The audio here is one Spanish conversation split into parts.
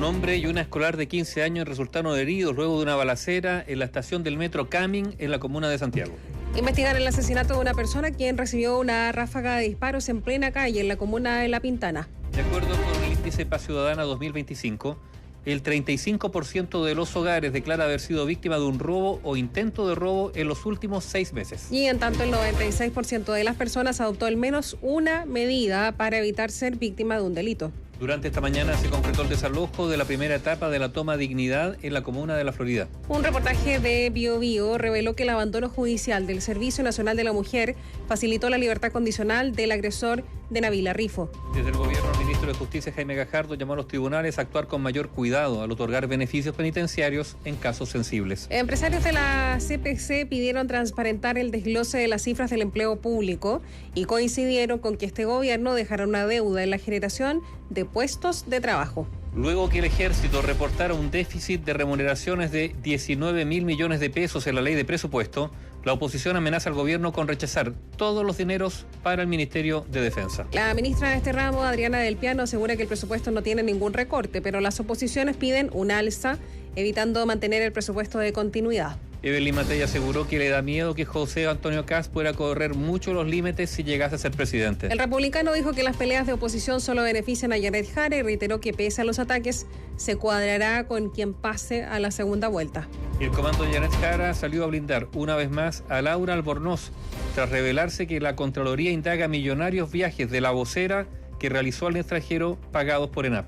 Un hombre y una escolar de 15 años resultaron heridos luego de una balacera en la estación del metro Camin en la comuna de Santiago. Investigan el asesinato de una persona quien recibió una ráfaga de disparos en plena calle en la comuna de La Pintana. De acuerdo con el índice Paz Ciudadana 2025, el 35% de los hogares declara haber sido víctima de un robo o intento de robo en los últimos 6 meses. Y en tanto el 96% de las personas adoptó al menos una medida para evitar ser víctima de un delito. Durante esta mañana se concretó el desalojo de la primera etapa de la toma Dignidad en la comuna de La Florida. Un reportaje de BioBio reveló que el abandono judicial del Servicio Nacional de la Mujer facilitó la libertad condicional del agresor de Nabila Rifo. Desde el gobierno, el ministro de Justicia, Jaime Gajardo, llamó a los tribunales a actuar con mayor cuidado al otorgar beneficios penitenciarios en casos sensibles. Empresarios de la CPC pidieron transparentar el desglose de las cifras del empleo público y coincidieron con que este gobierno dejará una deuda en la generación de puestos de trabajo. Luego que el ejército reportara un déficit de remuneraciones de 19.000 millones de pesos en la ley de presupuesto, la oposición amenaza al gobierno con rechazar todos los dineros para el Ministerio de Defensa. La ministra de este ramo, Adriana Del Piano, asegura que el presupuesto no tiene ningún recorte, pero las oposiciones piden un alza, evitando mantener el presupuesto de continuidad. Evelyn Matei aseguró que le da miedo que José Antonio Kast pueda correr mucho los límites si llegase a ser presidente. El republicano dijo que las peleas de oposición solo benefician a Janet Jara y reiteró que pese a los ataques se cuadrará con quien pase a la segunda vuelta. El comando de Janet Jara salió a blindar una vez más a Laura Albornoz tras revelarse que la Contraloría indaga millonarios viajes de la vocera que realizó al extranjero pagados por ENAP.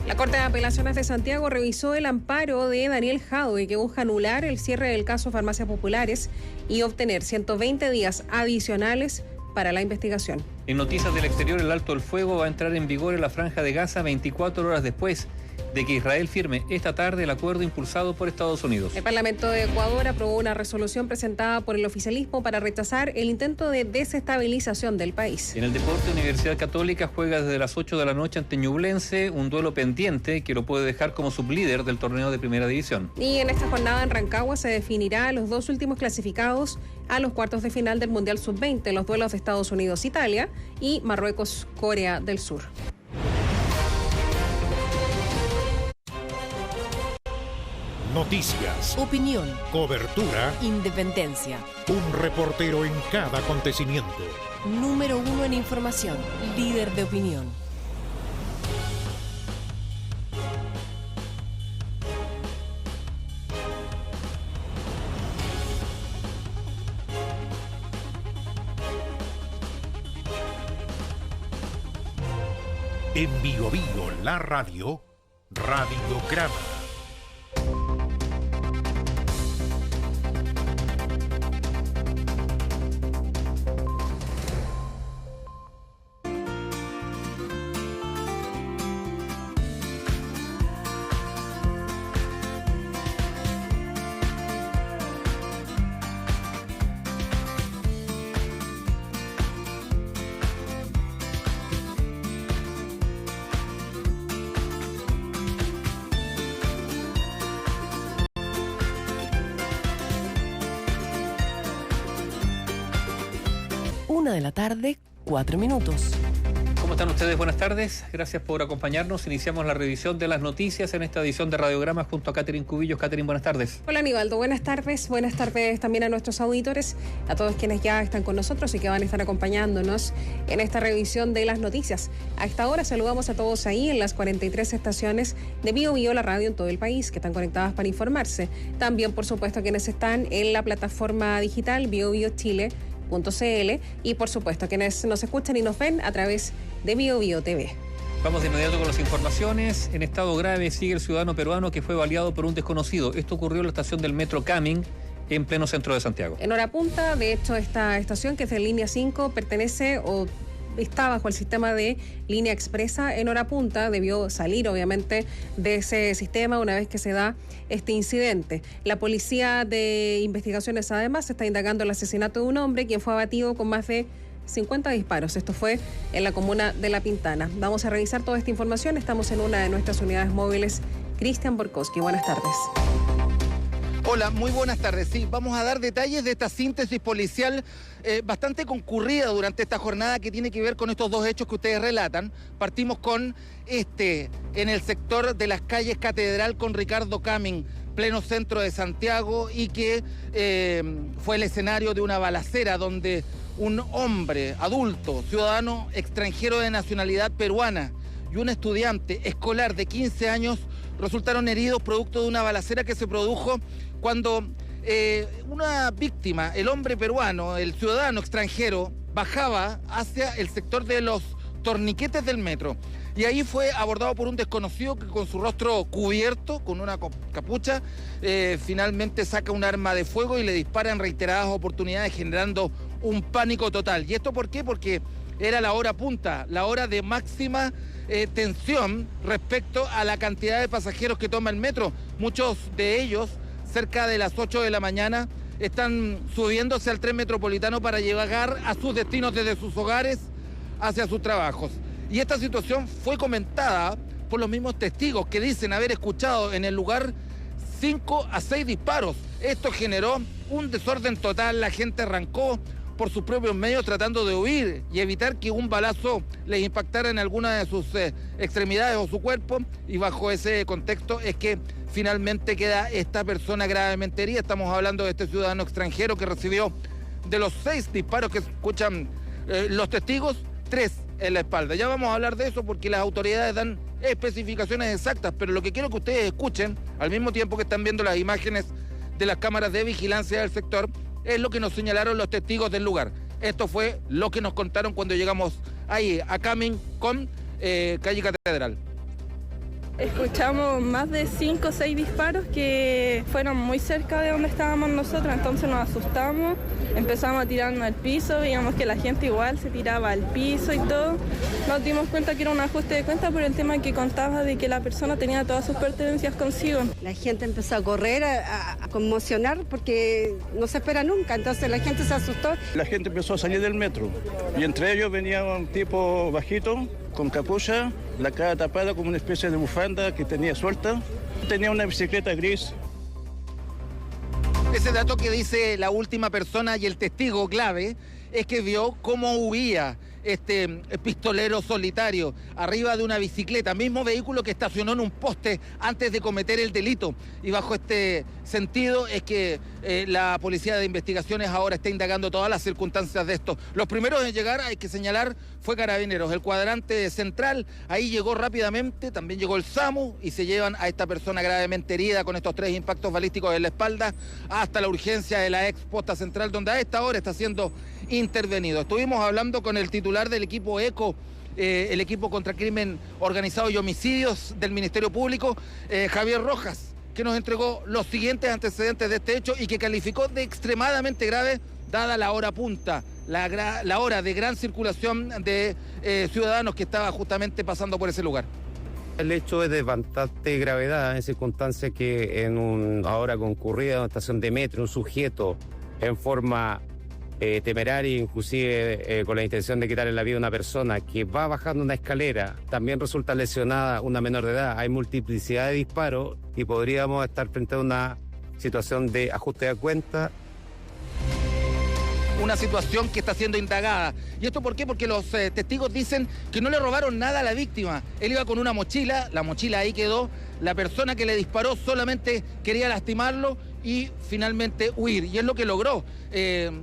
La Corte de Apelaciones de Santiago revisó el amparo de Daniel Jadwe que busca anular el cierre del caso Farmacias Populares y obtener 120 días adicionales para la investigación. En noticias del exterior, el alto el fuego va a entrar en vigor en la Franja de Gaza 24 horas después de que Israel firme esta tarde el acuerdo impulsado por Estados Unidos. El Parlamento de Ecuador aprobó una resolución presentada por el oficialismo para rechazar el intento de desestabilización del país. En el deporte, Universidad Católica juega desde las 8 de la noche ante Ñublense, un duelo pendiente que lo puede dejar como sublíder del torneo de Primera División. Y en esta jornada en Rancagua se definirá a los dos últimos clasificados a los cuartos de final del Mundial Sub-20, los duelos de Estados Unidos-Italia y Marruecos-Corea del Sur. Noticias, opinión, cobertura, independencia. Un reportero en cada acontecimiento. Número 1 en información, líder de opinión. En BioBio, la radio, Radiograma. De la tarde, 4 minutos. ¿Cómo están ustedes? Buenas tardes. Gracias por acompañarnos. Iniciamos la revisión de las noticias en esta edición de Radiograma junto a Catherine Cubillos. Catherine, buenas tardes. Hola, Aníbaldo. Buenas tardes. Buenas tardes también a nuestros auditores, a todos quienes ya están con nosotros y que van a estar acompañándonos en esta revisión de las noticias. A esta hora saludamos a todos ahí en las 43 estaciones de BioBio, la radio en todo el país, que están conectadas para informarse. También, por supuesto, a quienes están en la plataforma digital BioBioChile.cl y por supuesto quienes nos escuchan y nos ven a través de BioBio TV. Vamos de inmediato con las informaciones. En estado grave sigue el ciudadano peruano que fue baleado por un desconocido. Esto ocurrió en la estación del metro Camin en pleno centro de Santiago. En hora punta, de hecho, esta estación que es de línea 5 pertenece o está bajo el sistema de línea expresa. En hora punta debió salir obviamente de ese sistema una vez que se da este incidente. La policía de investigaciones además está indagando el asesinato de un hombre quien fue abatido con más de 50 disparos. Esto fue en la comuna de La Pintana. Vamos a revisar toda esta información. Estamos en una de nuestras unidades móviles. Cristian Borkowski, buenas tardes. Hola, muy buenas tardes. Sí, vamos a dar detalles de esta síntesis policial bastante concurrida durante esta jornada que tiene que ver con estos dos hechos que ustedes relatan. Partimos con en el sector de las calles Catedral con Ricardo Camin, pleno centro de Santiago, y que fue el escenario de una balacera donde un hombre adulto, ciudadano extranjero de nacionalidad peruana, y un estudiante escolar de 15 años resultaron heridos producto de una balacera que se produjo cuando una víctima, el hombre peruano, el ciudadano extranjero, bajaba hacia el sector de los torniquetes del metro. Y ahí fue abordado por un desconocido que con su rostro cubierto, con una capucha, finalmente saca un arma de fuego y le dispara en reiteradas oportunidades, generando un pánico total. ¿Y esto por qué? Porque era la hora punta, la hora de máxima tensión respecto a la cantidad de pasajeros que toma el metro. Muchos de ellos, cerca de las 8 de la mañana, están subiéndose al tren metropolitano para llegar a sus destinos desde sus hogares hacia sus trabajos. Y esta situación fue comentada por los mismos testigos que dicen haber escuchado en el lugar 5 a 6 disparos. Esto generó un desorden total, la gente arrancó por sus propios medios tratando de huir y evitar que un balazo les impactara en alguna de sus extremidades o su cuerpo, y bajo ese contexto es que finalmente queda esta persona gravemente herida. Estamos hablando de este ciudadano extranjero que recibió, de los 6 disparos que escuchan los testigos, 3 en la espalda. Ya vamos a hablar de eso porque las autoridades dan especificaciones exactas, pero lo que quiero que ustedes escuchen, al mismo tiempo que están viendo las imágenes de las cámaras de vigilancia del sector, es lo que nos señalaron los testigos del lugar. Esto fue lo que nos contaron cuando llegamos ahí, a Camin con calle Catedral. Escuchamos más de 5 o 6 disparos que fueron muy cerca de donde estábamos nosotros, entonces nos asustamos, empezamos a tirarnos al piso, veíamos que la gente igual se tiraba al piso y todo. Nos dimos cuenta que era un ajuste de cuenta por el tema que contaba de que la persona tenía todas sus pertenencias consigo. La gente empezó a correr, a conmocionar porque no se espera nunca, entonces la gente se asustó. La gente empezó a salir del metro y entre ellos venía un tipo bajito, con capucha, la cara tapada como una especie de bufanda que tenía suelta. Tenía una bicicleta gris. Ese dato que dice la última persona y el testigo clave es que vio cómo huía este pistolero solitario arriba de una bicicleta, mismo vehículo que estacionó en un poste antes de cometer el delito. Y bajo este sentido es que la Policía de Investigaciones ahora está indagando todas las circunstancias de esto. Los primeros en llegar, hay que señalar, fue Carabineros. El cuadrante central, ahí llegó rápidamente, también llegó el SAMU y se llevan a esta persona gravemente herida con estos 3 impactos balísticos en la espalda hasta la urgencia de la ex posta central, donde a esta hora está siendo intervenido. Estuvimos hablando con el titular del equipo ECO, el equipo contra crimen organizado y homicidios del Ministerio Público, Javier Rojas, que nos entregó los siguientes antecedentes de este hecho y que calificó de extremadamente grave dada la hora punta, la hora de gran circulación de ciudadanos que estaba justamente pasando por ese lugar. El hecho es de bastante gravedad en circunstancias que en una hora concurrida en una estación de metro, un sujeto en forma temeraria, inclusive con la intención de quitarle la vida a una persona que va bajando una escalera, también resulta lesionada una menor de edad. Hay multiplicidad de disparos y podríamos estar frente a una situación de ajuste de cuenta. Una situación que está siendo indagada. ¿Y esto por qué? Porque los testigos dicen que no le robaron nada a la víctima. Él iba con una mochila, la mochila ahí quedó, la persona que le disparó solamente quería lastimarlo y finalmente huir. Y es lo que logró.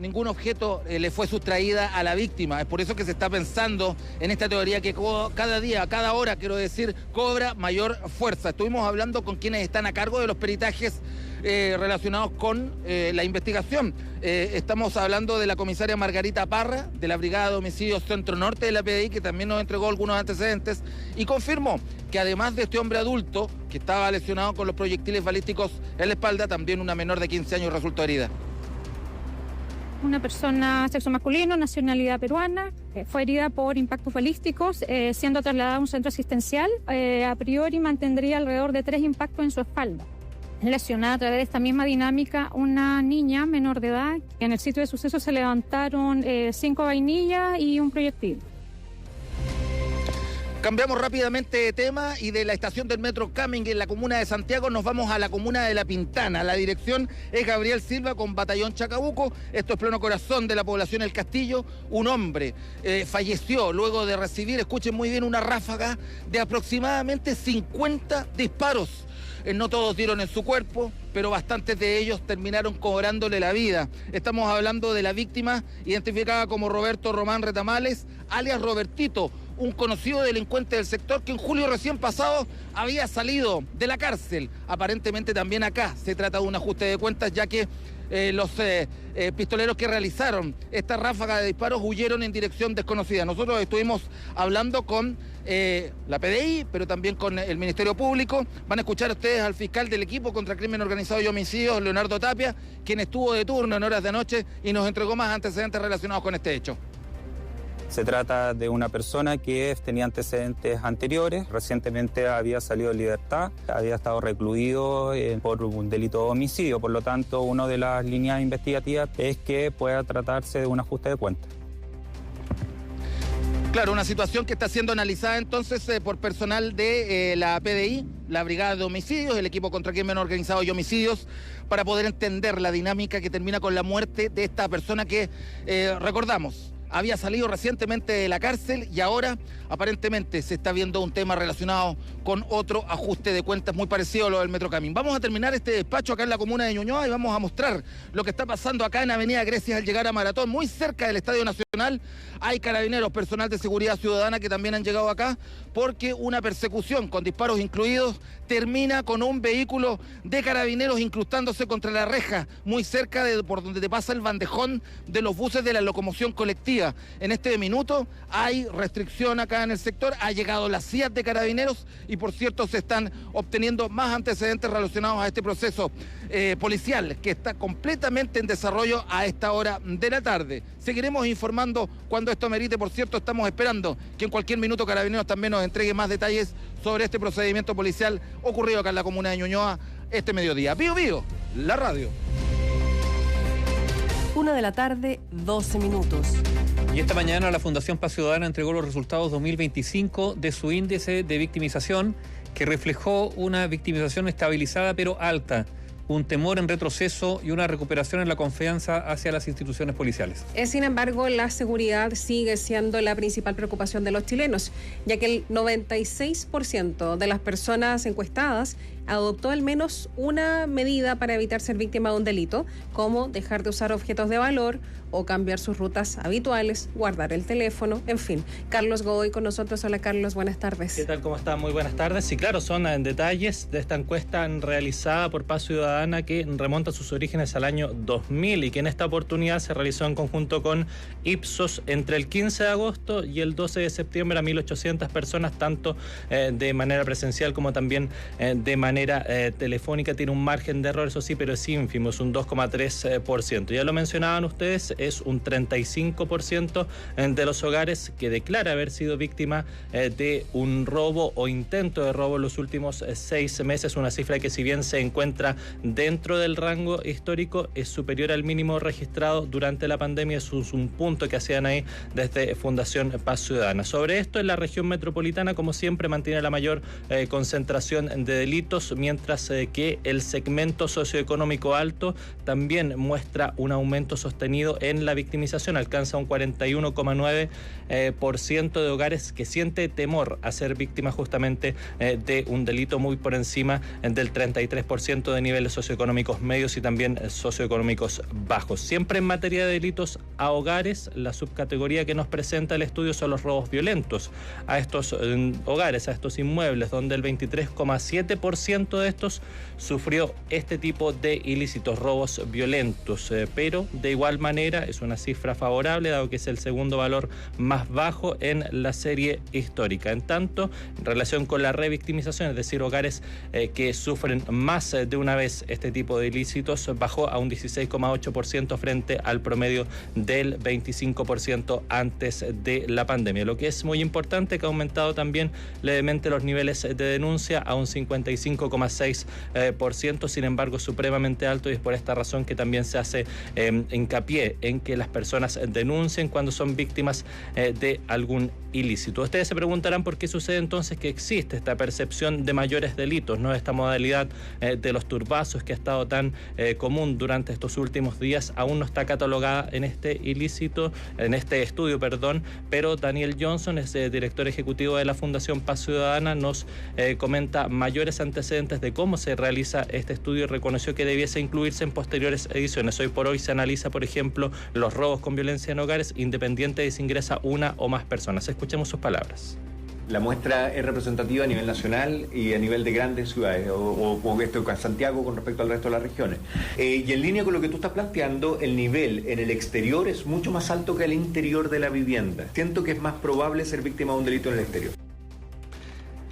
Ningún objeto le fue sustraída a la víctima. Es por eso que se está pensando en esta teoría que cada día, cada hora, quiero decir, cobra mayor fuerza. Estuvimos hablando con quienes están a cargo de los peritajes relacionados con la investigación. Estamos hablando de la comisaria Margarita Parra, de la Brigada de Homicidios Centro Norte de la PDI, que también nos entregó algunos antecedentes y confirmó que además de este hombre adulto que estaba lesionado con los proyectiles balísticos en la espalda, también una menor de 15 años resultó herida. Una persona sexo masculino, nacionalidad peruana, fue herida por impactos balísticos, siendo trasladada a un centro asistencial. A priori mantendría alrededor de 3 impactos en su espalda. Lesionada a través de esta misma dinámica una niña menor de edad. En el sitio de suceso se levantaron 5 vainillas y un proyectil. Cambiamos rápidamente de tema y de la estación del metro Cumming en la comuna de Santiago nos vamos a la comuna de La Pintana. La dirección es Gabriel Silva con Batallón Chacabuco. Esto es pleno corazón de la población El Castillo. Un hombre falleció luego de recibir, escuchen muy bien, una ráfaga de aproximadamente 50 disparos. No todos dieron en su cuerpo, pero bastantes de ellos terminaron cobrándole la vida. Estamos hablando de la víctima identificada como Roberto Román Retamales, alias Robertito, un conocido delincuente del sector que en julio recién pasado había salido de la cárcel. Aparentemente también acá se trata de un ajuste de cuentas, ya que los pistoleros que realizaron esta ráfaga de disparos huyeron en dirección desconocida. Nosotros estuvimos hablando con la PDI, pero también con el Ministerio Público. Van a escuchar ustedes al fiscal del equipo contra crimen organizado y homicidios, Leonardo Tapia, quien estuvo de turno en horas de noche y nos entregó más antecedentes relacionados con este hecho. Se trata de una persona que tenía antecedentes anteriores, recientemente había salido de libertad, había estado recluido por un delito de homicidio, por lo tanto, una de las líneas investigativas es que pueda tratarse de un ajuste de cuentas. Claro, una situación que está siendo analizada entonces por personal de la PDI, la Brigada de Homicidios, el equipo contra crimen organizado y homicidios, para poder entender la dinámica que termina con la muerte de esta persona que, recordamos, había salido recientemente de la cárcel y ahora aparentemente se está viendo un tema relacionado con otro ajuste de cuentas muy parecido a lo del Metro Cumming. Vamos a terminar este despacho acá en la comuna de Ñuñoa y vamos a mostrar lo que está pasando acá en Avenida Grecia al llegar a Maratón, muy cerca del Estadio Nacional. Hay carabineros, personal de seguridad ciudadana que también han llegado acá porque una persecución con disparos incluidos termina con un vehículo de carabineros incrustándose contra la reja, muy cerca de por donde te pasa el bandejón de los buses de la locomoción colectiva. En este minuto hay restricción acá en el sector, ha llegado la CIA de carabineros y por cierto se están obteniendo más antecedentes relacionados a este proceso policial que está completamente en desarrollo a esta hora de la tarde. Seguiremos informando cuando esto amerite. Por cierto, estamos esperando que en cualquier minuto Carabineros también nos entregue más detalles sobre este procedimiento policial ocurrido acá en la comuna de Ñuñoa este mediodía. Bío Bío, la radio. 1:00 PM, 12 minutos. Y esta mañana la Fundación Paz Ciudadana entregó los resultados 2025 de su índice de victimización, que reflejó una victimización estabilizada pero alta, un temor en retroceso y una recuperación en la confianza hacia las instituciones policiales. Sin embargo, la seguridad sigue siendo la principal preocupación de los chilenos, ya que el 96% de las personas encuestadas adoptó al menos una medida para evitar ser víctima de un delito, como dejar de usar objetos de valor o cambiar sus rutas habituales, guardar el teléfono, en fin. Carlos Godoy con nosotros. Hola Carlos, buenas tardes. ¿Qué tal? ¿Cómo está? Muy buenas tardes. Sí, claro, son detalles de esta encuesta realizada por Paz Ciudadana que remonta sus orígenes al año 2000 y que en esta oportunidad se realizó en conjunto con Ipsos entre el 15 de agosto y el 12 de septiembre a 1.800 personas, tanto de manera presencial como también de manera telefónica. Tiene un margen de error, eso sí, pero es ínfimo, es un 2,3%. Ya lo mencionaban ustedes, es un 35% de los hogares que declara haber sido víctima de un robo o intento de robo en los últimos 6 meses, una cifra que si bien se encuentra dentro del rango histórico, es superior al mínimo registrado durante la pandemia. Eso es un punto que hacían ahí desde Fundación Paz Ciudadana. Sobre esto, en la región metropolitana, como siempre, mantiene la mayor concentración de delitos, mientras que el segmento socioeconómico alto también muestra un aumento sostenido en la victimización. Alcanza un 41,9% de hogares que siente temor a ser víctima justamente de un delito, muy por encima del 33% de niveles socioeconómicos medios y también socioeconómicos bajos. Siempre en materia de delitos a hogares, la subcategoría que nos presenta el estudio son los robos violentos a estos hogares, a estos inmuebles, donde el 23,7% de estos sufrió este tipo de ilícitos, robos violentos, pero de igual manera es una cifra favorable, dado que es el segundo valor más bajo en la serie histórica. En tanto, en relación con la revictimización, es decir, hogares que sufren más de una vez este tipo de ilícitos, bajó a un 16,8% frente al promedio del 25% antes de la pandemia. Lo que es muy importante, que ha aumentado también levemente los niveles de denuncia a un 55,6%, sin embargo supremamente alto, y es por esta razón que también se hace hincapié en que las personas denuncien cuando son víctimas de algún ilícito. Ustedes se preguntarán por qué sucede entonces que existe esta percepción de mayores delitos, ¿no? Esta modalidad de los turbazos que ha estado tan común durante estos últimos días aún no está catalogada en este estudio, pero Daniel Johnson es director ejecutivo de la Fundación Paz Ciudadana, nos comenta mayores antecedentes de cómo se realiza este estudio y reconoció que debiese incluirse en posteriores ediciones. Hoy por hoy se analiza, por ejemplo, los robos con violencia en hogares, independiente de si ingresa una o más personas. Escuchemos sus palabras. La muestra es representativa a nivel nacional y a nivel de grandes ciudades, o esto con Santiago con respecto al resto de las regiones. Y en línea con lo que tú estás planteando, el nivel en el exterior es mucho más alto que el interior de la vivienda. Siento que es más probable ser víctima de un delito en el exterior.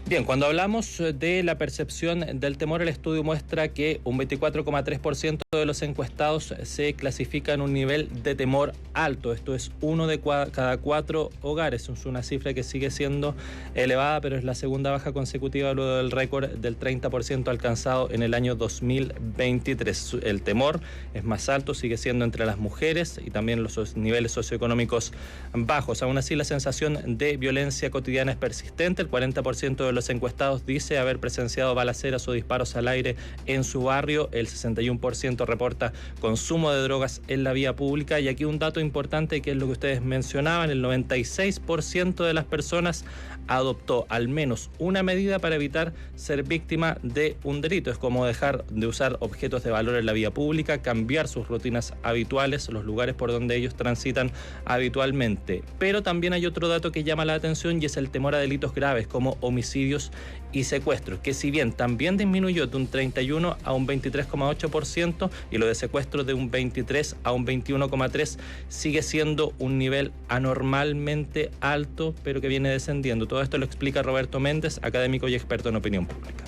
Bien, cuando hablamos de la percepción del temor, el estudio muestra que un 24,3% de los encuestados se clasifica en un nivel de temor alto. Esto es 1 de cada 4 hogares. Es una cifra que sigue siendo elevada, pero es la segunda baja consecutiva luego del récord del 30% alcanzado en el año 2023. El temor es más alto, sigue siendo entre las mujeres y también los niveles socioeconómicos bajos. Aún así, la sensación de violencia cotidiana es persistente. El 40% de los encuestados dice haber presenciado balaceras o disparos al aire en su barrio. El 61% reporta consumo de drogas en la vía pública. Y aquí un dato importante, que es lo que ustedes mencionaban: el 96% de las personas adoptó al menos una medida para evitar ser víctima de un delito. Es como dejar de usar objetos de valor en la vía pública, cambiar sus rutinas habituales, los lugares por donde ellos transitan habitualmente. Pero también hay otro dato que llama la atención, y es el temor a delitos graves como homicidios y secuestros, que si bien también disminuyó de un 31 a un 23,8%, y lo de secuestros de un 23 a un 21,3%, sigue siendo un nivel anormalmente alto, pero que viene descendiendo. Todo esto lo explica Roberto Méndez, académico y experto en opinión pública.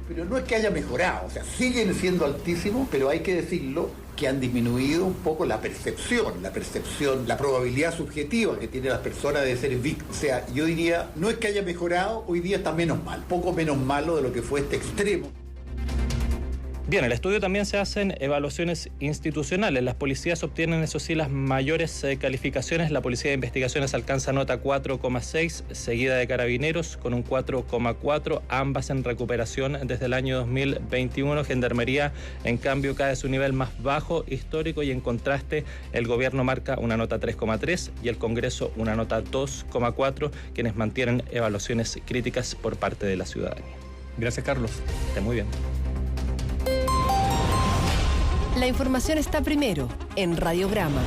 Pero no es que haya mejorado, o sea, siguen siendo altísimos, pero hay que decirlo que han disminuido un poco la percepción, la probabilidad subjetiva que tienen las personas de ser víctimas. O sea, yo diría, no es que haya mejorado, hoy día está menos mal, poco menos malo de lo que fue este extremo. Bien, el estudio también se hacen evaluaciones institucionales. Las policías obtienen, eso sí, las mayores calificaciones. La Policía de Investigaciones alcanza nota 4,6, seguida de Carabineros con un 4,4, ambas en recuperación desde el año 2021. Gendarmería, en cambio, cae a su nivel más bajo histórico, y en contraste, el gobierno marca una nota 3,3 y el Congreso una nota 2,4, quienes mantienen evaluaciones críticas por parte de la ciudadanía. Gracias, Carlos. Esté muy bien. La información está primero en Radiograma.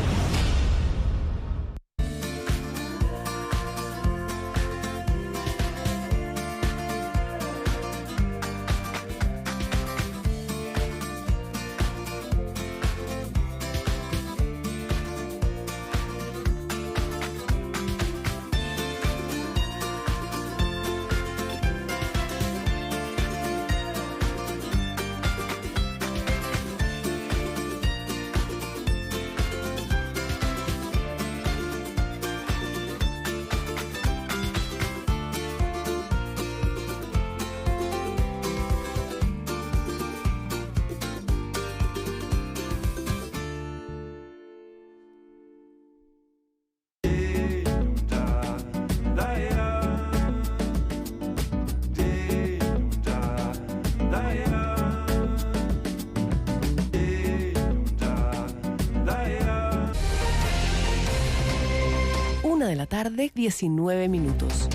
De la tarde, 19 minutos.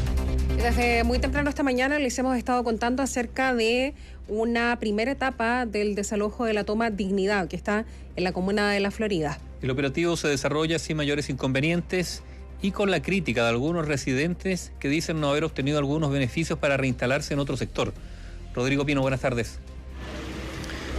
Desde muy temprano esta mañana les hemos estado contando acerca de una primera etapa del desalojo de la toma Dignidad, que está en la comuna de La Florida. El operativo se desarrolla sin mayores inconvenientes y con la crítica de algunos residentes que dicen no haber obtenido algunos beneficios para reinstalarse en otro sector. Rodrigo Pino, buenas tardes.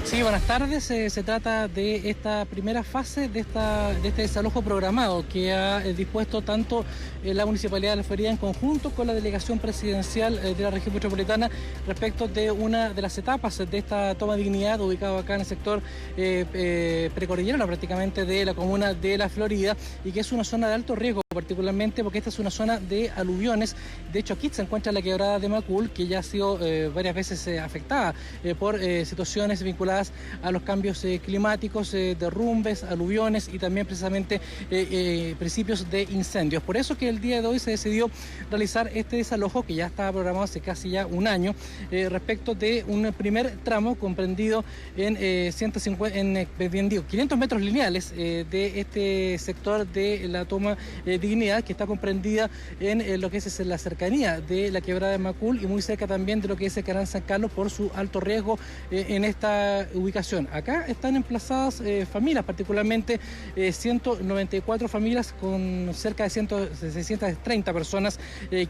Sí, buenas tardes. Se trata de esta primera fase de este desalojo programado que ha dispuesto tanto la Municipalidad de La Florida en conjunto con la Delegación Presidencial de la Región Metropolitana respecto de una de las etapas de esta toma de Dignidad, ubicado acá en el sector precordillerano prácticamente de la comuna de La Florida, y que es una zona de alto riesgo particularmente porque esta es una zona de aluviones. De hecho, aquí se encuentra la quebrada de Macul, que ya ha sido varias veces afectada por situaciones vinculadas a los cambios climáticos, derrumbes, aluviones y también precisamente principios de incendios. Por eso que el día de hoy se decidió realizar este desalojo, que ya estaba programado hace casi ya un año, respecto de un primer tramo comprendido en 500 metros lineales de este sector de la toma Dignidad, que está comprendida en lo que es la cercanía de la quebrada de Macul y muy cerca también de lo que es el canal San Carlos por su alto riesgo en esta ubicación. Acá están emplazadas familias, particularmente 194 familias con cerca de 630 personas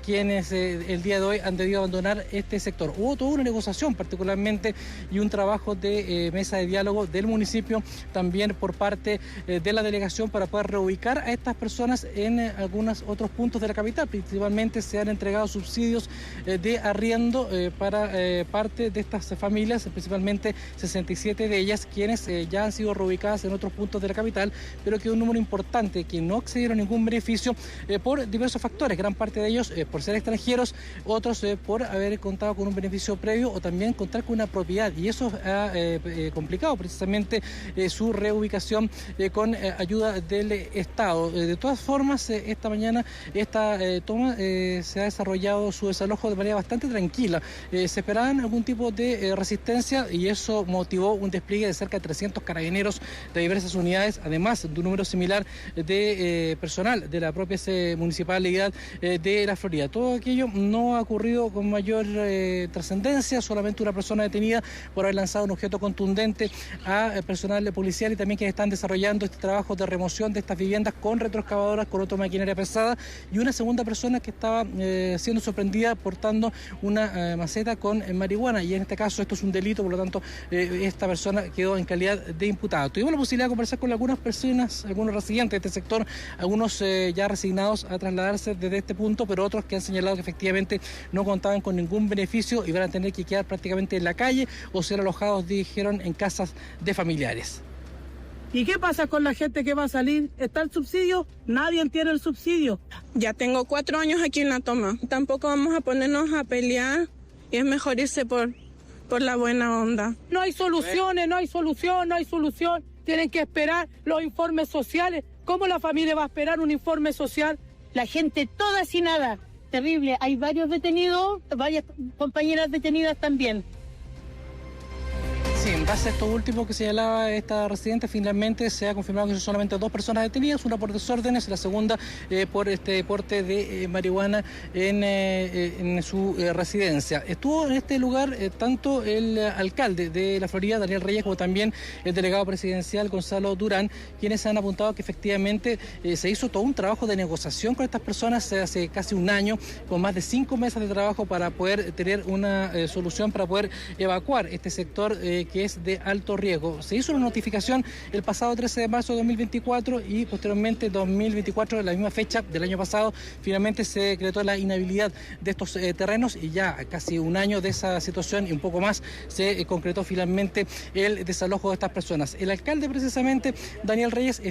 quienes el día de hoy han debido abandonar este sector. Hubo toda una negociación particularmente y un trabajo de mesa de diálogo del municipio, también por parte de la delegación, para poder reubicar a estas personas en algunos otros puntos de la capital. Principalmente se han entregado subsidios de arriendo para parte de estas familias, principalmente 67 de ellas, quienes ya han sido reubicadas en otros puntos de la capital, pero que un número importante que no accedieron a ningún beneficio por diversos factores, gran parte de ellos por ser extranjeros, otros por haber contado con un beneficio previo o también contar con una propiedad, y eso ha complicado precisamente su reubicación con ayuda del Estado. De todas formas, esta mañana esta toma se ha desarrollado su desalojo de manera bastante tranquila. Se esperaban algún tipo de resistencia y eso motivó un despliegue de cerca de 300 carabineros de diversas unidades, además de un número similar de personal de la propia municipalidad de La Florida. Todo aquello no ha ocurrido con mayor trascendencia, solamente una persona detenida por haber lanzado un objeto contundente a personal policial y también quienes están desarrollando este trabajo de remoción de estas viviendas con retroexcavadoras, con otra maquinaria pesada, y una segunda persona que estaba siendo sorprendida portando una maceta con marihuana, y en este caso esto es un delito, por lo tanto esta persona quedó en calidad de imputada. Tuvimos la posibilidad de conversar con algunas personas, algunos residentes de este sector, algunos ya resignados a trasladarse desde este punto, pero otros que han señalado que efectivamente no contaban con ningún beneficio y van a tener que quedar prácticamente en la calle o ser alojados, dijeron, en casas de familiares. ¿Y qué pasa con la gente que va a salir? ¿Está el subsidio? Nadie tiene el subsidio. Ya tengo 4 años aquí en la toma. Tampoco vamos a ponernos a pelear y es mejor irse por la buena onda. No hay soluciones, no hay solución. Tienen que esperar los informes sociales. ¿Cómo la familia va a esperar un informe social? La gente toda sin nada. Terrible. Hay varios detenidos, varias compañeras detenidas también. Sí, en base a esto último que señalaba esta residente, finalmente se ha confirmado que son solamente 2 personas detenidas, una por desórdenes y la segunda por este porte de marihuana en su residencia. Estuvo en este lugar tanto el alcalde de La Florida, Daniel Reyes, como también el delegado presidencial, Gonzalo Durán, quienes han apuntado que efectivamente se hizo todo un trabajo de negociación con estas personas hace casi un año, con más de 5 meses de trabajo para poder tener una solución para poder evacuar este sector que es de alto riesgo. Se hizo una notificación el pasado 13 de marzo de 2024 y posteriormente 2024, en la misma fecha del año pasado, finalmente se decretó la inhabilidad de estos terrenos y ya casi un año de esa situación y un poco más se concretó finalmente el desalojo de estas personas. El alcalde precisamente, Daniel Reyes,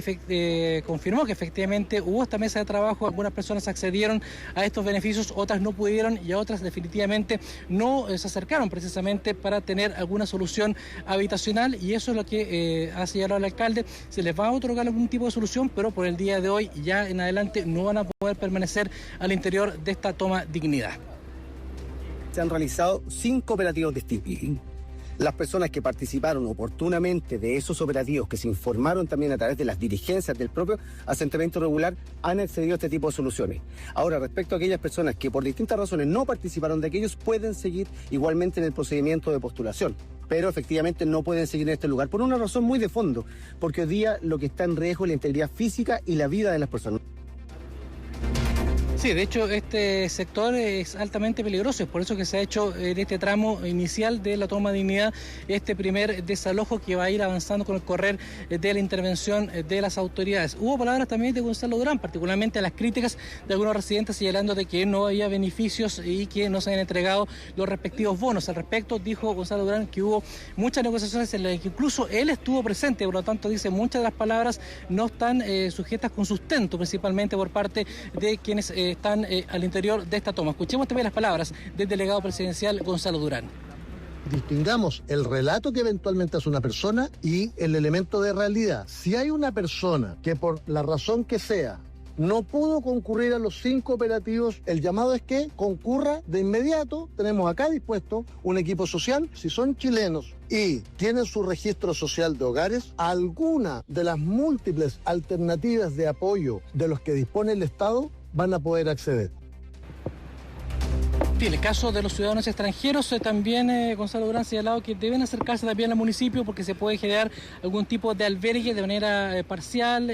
confirmó que efectivamente hubo esta mesa de trabajo, algunas personas accedieron a estos beneficios, otras no pudieron y a otras definitivamente no se acercaron precisamente para tener alguna solución habitacional, y eso es lo que ha señalado el alcalde. Se les va a otorgar algún tipo de solución, pero por el día de hoy ya en adelante no van a poder permanecer al interior de esta toma Dignidad. Se han realizado 5 operativos distintos. Las personas que participaron oportunamente de esos operativos, que se informaron también a través de las dirigencias del propio asentamiento regular, han accedido a este tipo de soluciones. Ahora, respecto a aquellas personas que por distintas razones no participaron de aquellos, pueden seguir igualmente en el procedimiento de postulación, pero efectivamente no pueden seguir en este lugar por una razón muy de fondo, porque hoy día lo que está en riesgo es la integridad física y la vida de las personas. Sí, de hecho este sector es altamente peligroso, es por eso que se ha hecho en este tramo inicial de la toma de Dignidad este primer desalojo que va a ir avanzando con el correr de la intervención de las autoridades. Hubo palabras también de Gonzalo Durán, particularmente a las críticas de algunos residentes señalando de que no había beneficios y que no se habían entregado los respectivos bonos. Al respecto dijo Gonzalo Durán que hubo muchas negociaciones en las que incluso él estuvo presente, por lo tanto dice muchas de las palabras no están sujetas con sustento, principalmente por parte de quienes están al interior de esta toma. Escuchemos también las palabras del delegado presidencial Gonzalo Durán. Distingamos el relato que eventualmente hace una persona y el elemento de realidad. Si hay una persona que por la razón que sea no pudo concurrir a los 5 operativos, el llamado es que concurra de inmediato. Tenemos acá dispuesto un equipo social. Si son chilenos y tienen su registro social de hogares, alguna de las múltiples alternativas de apoyo de los que dispone el Estado van a poder acceder. En el caso de los ciudadanos extranjeros, también Gonzalo Durán ha señalado que deben acercarse también al municipio porque se puede generar algún tipo de albergue de manera parcial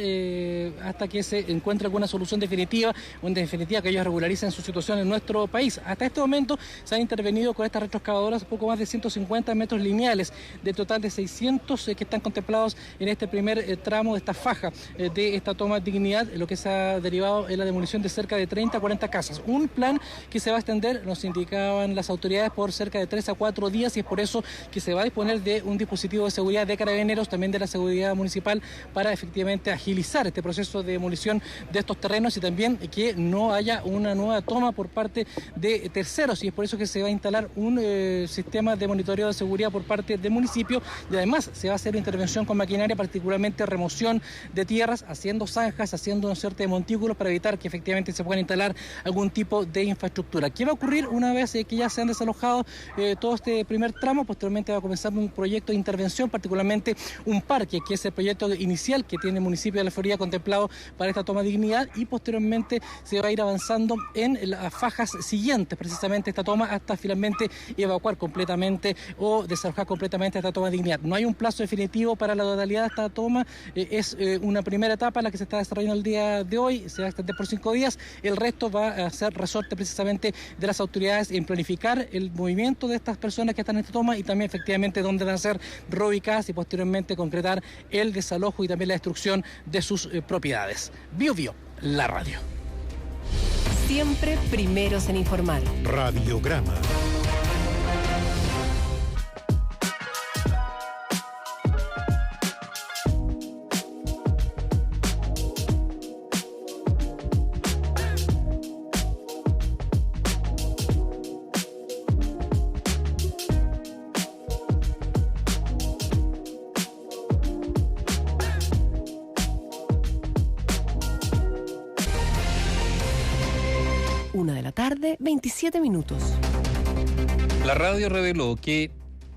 hasta que se encuentre alguna solución definitiva o en definitiva que ellos regularicen su situación en nuestro país. Hasta este momento se han intervenido con estas retroexcavadoras poco más de 150 metros lineales de total de 600 que están contemplados en este primer tramo de esta faja de esta toma de Dignidad, lo que se ha derivado en la demolición de cerca de 30 a 40 casas. Un plan que se va a extender, nos indicaban las autoridades, por cerca de 3 a 4 días y es por eso que se va a disponer de un dispositivo de seguridad de Carabineros, también de la seguridad municipal, para efectivamente agilizar este proceso de demolición de estos terrenos y también que no haya una nueva toma por parte de terceros, y es por eso que se va a instalar un sistema de monitoreo de seguridad por parte del municipio y además se va a hacer intervención con maquinaria, particularmente remoción de tierras, haciendo zanjas, haciendo una suerte de montículos para evitar que efectivamente se puedan instalar algún tipo de infraestructura. ¿Qué va a ocurrir una vez que ya se han desalojado todo este primer tramo? Posteriormente va a comenzar un proyecto de intervención, particularmente un parque, que es el proyecto inicial que tiene el municipio de La Florida contemplado para esta toma de Dignidad, y posteriormente se va a ir avanzando en las fajas siguientes, precisamente esta toma, hasta finalmente evacuar completamente o desalojar completamente esta toma de Dignidad. No hay un plazo definitivo para la totalidad de esta toma, es una primera etapa la que se está desarrollando el día de hoy, se va a extender por 5 días, el resto va a ser resorte precisamente de las autoridades en planificar el movimiento de estas personas que están en esta toma y también efectivamente dónde van a ser reubicadas y posteriormente concretar el desalojo y también la destrucción de sus propiedades. Bio Bio, la radio. Siempre primeros en informar. Radiograma. Tarde, 27 minutos. La radio reveló que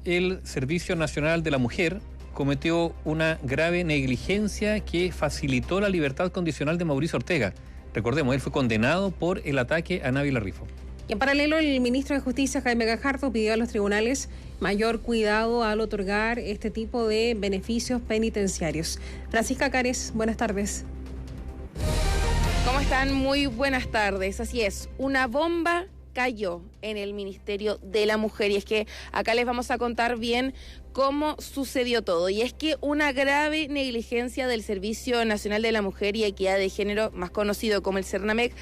el Servicio Nacional de la Mujer cometió una grave negligencia que facilitó la libertad condicional de Mauricio Ortega. Recordemos, él fue condenado por el ataque a Navila Rifo. Y en paralelo, el ministro de Justicia, Jaime Gajardo, pidió a los tribunales mayor cuidado al otorgar este tipo de beneficios penitenciarios. Francisca Cares, buenas tardes. ¿Cómo están? Muy buenas tardes. Así es, una bomba cayó en el Ministerio de la Mujer y es que acá les vamos a contar bien cómo sucedió todo. Y es que una grave negligencia del Servicio Nacional de la Mujer y Equidad de Género, más conocido como el CERNAMEC,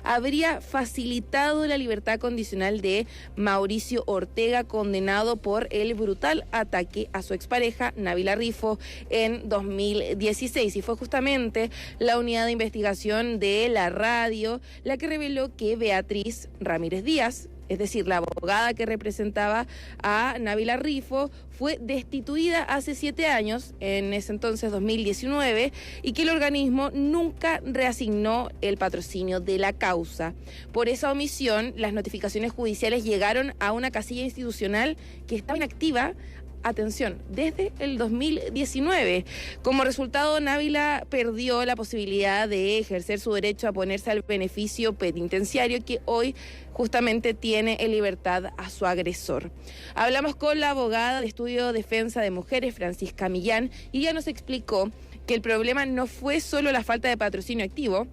habría facilitado la libertad condicional de Mauricio Ortega, condenado por el brutal ataque a su expareja, Navila Rifo, en 2016. Y fue justamente la unidad de investigación de la radio la que reveló que Beatriz Ramírez Díaz, es decir, la abogada que representaba a Navila Rifo, fue destituida hace 7 años, en ese entonces 2019, y que el organismo nunca reasignó el patrocinio de la causa. Por esa omisión, las notificaciones judiciales llegaron a una casilla institucional que estaba inactiva, atención, desde el 2019. Como resultado, Navila perdió la posibilidad de ejercer su derecho a ponerse al beneficio penitenciario que hoy justamente tiene en libertad a su agresor. Hablamos con la abogada de Estudio Defensa de Mujeres, Francisca Millán, y ella nos explicó que el problema no fue solo la falta de patrocinio activo,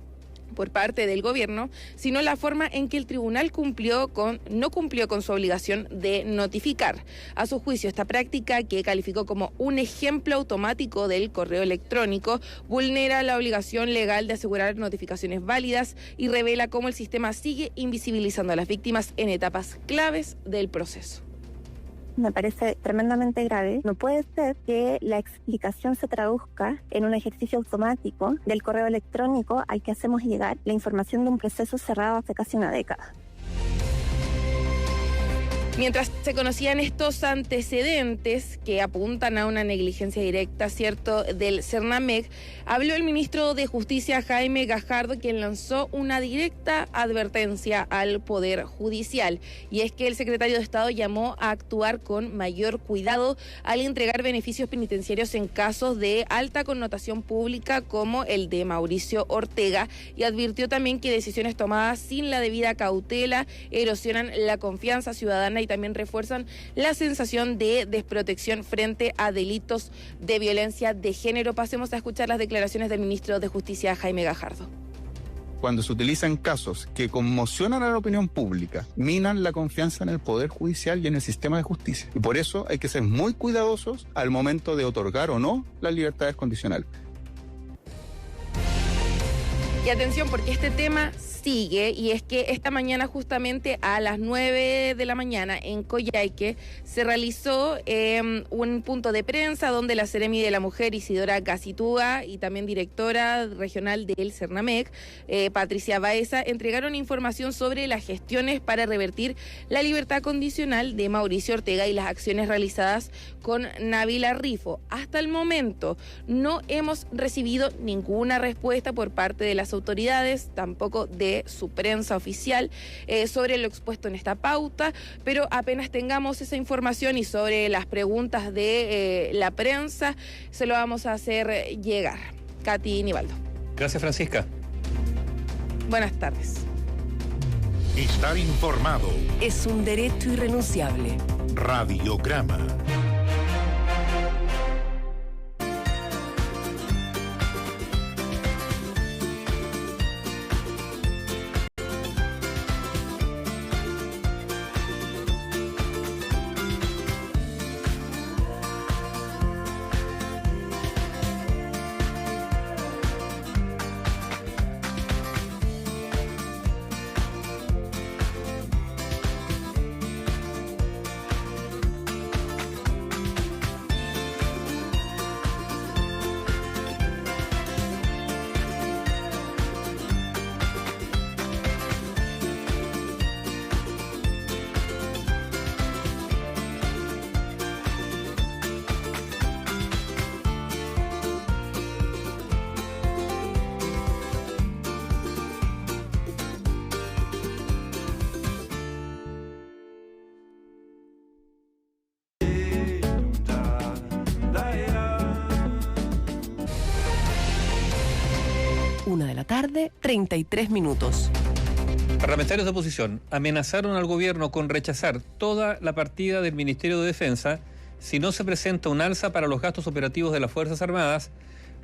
por parte del gobierno, sino la forma en que el tribunal no cumplió con su obligación de notificar. A su juicio, esta práctica, que calificó como un ejemplo automático del correo electrónico, vulnera la obligación legal de asegurar notificaciones válidas y revela cómo el sistema sigue invisibilizando a las víctimas en etapas claves del proceso. Me parece tremendamente grave. No puede ser que la explicación se traduzca en un ejercicio automático del correo electrónico al que hacemos llegar la información de un proceso cerrado hace casi una década. Mientras se conocían estos antecedentes que apuntan a una negligencia directa, ¿cierto?, del Cernamec, habló el ministro de Justicia, Jaime Gajardo, quien lanzó una directa advertencia al Poder Judicial. Y es que el secretario de Estado llamó a actuar con mayor cuidado al entregar beneficios penitenciarios en casos de alta connotación pública como el de Mauricio Ortega, y advirtió también que decisiones tomadas sin la debida cautela erosionan la confianza ciudadana y también refuerzan la sensación de desprotección frente a delitos de violencia de género. Pasemos a escuchar las declaraciones del ministro de Justicia, Jaime Gajardo. Cuando se utilizan casos que conmocionan a la opinión pública, minan la confianza en el Poder Judicial y en el sistema de justicia. Y por eso hay que ser muy cuidadosos al momento de otorgar o no las libertades condicionales. Y atención, porque este tema sigue, y es que esta mañana, justamente a las 9 de la mañana en Coyhaique, se realizó un punto de prensa donde la Seremi de la Mujer, Isidora Gacitúa, y también directora regional del Cernamec, Patricia Baeza, entregaron información sobre las gestiones para revertir la libertad condicional de Mauricio Ortega y las acciones realizadas con Nabila Rifo. Hasta el momento no hemos recibido ninguna respuesta por parte de las autoridades, tampoco de su prensa oficial, sobre lo expuesto en esta pauta, pero apenas tengamos esa información y sobre las preguntas de la prensa, se lo vamos a hacer llegar. Katy Nivaldo. Gracias, Francisca. Buenas tardes. Estar informado es un derecho irrenunciable. Radiograma. Una de la tarde, 33 minutos. Parlamentarios de oposición amenazaron al gobierno con rechazar toda la partida del Ministerio de Defensa si no se presenta un alza para los gastos operativos de las Fuerzas Armadas,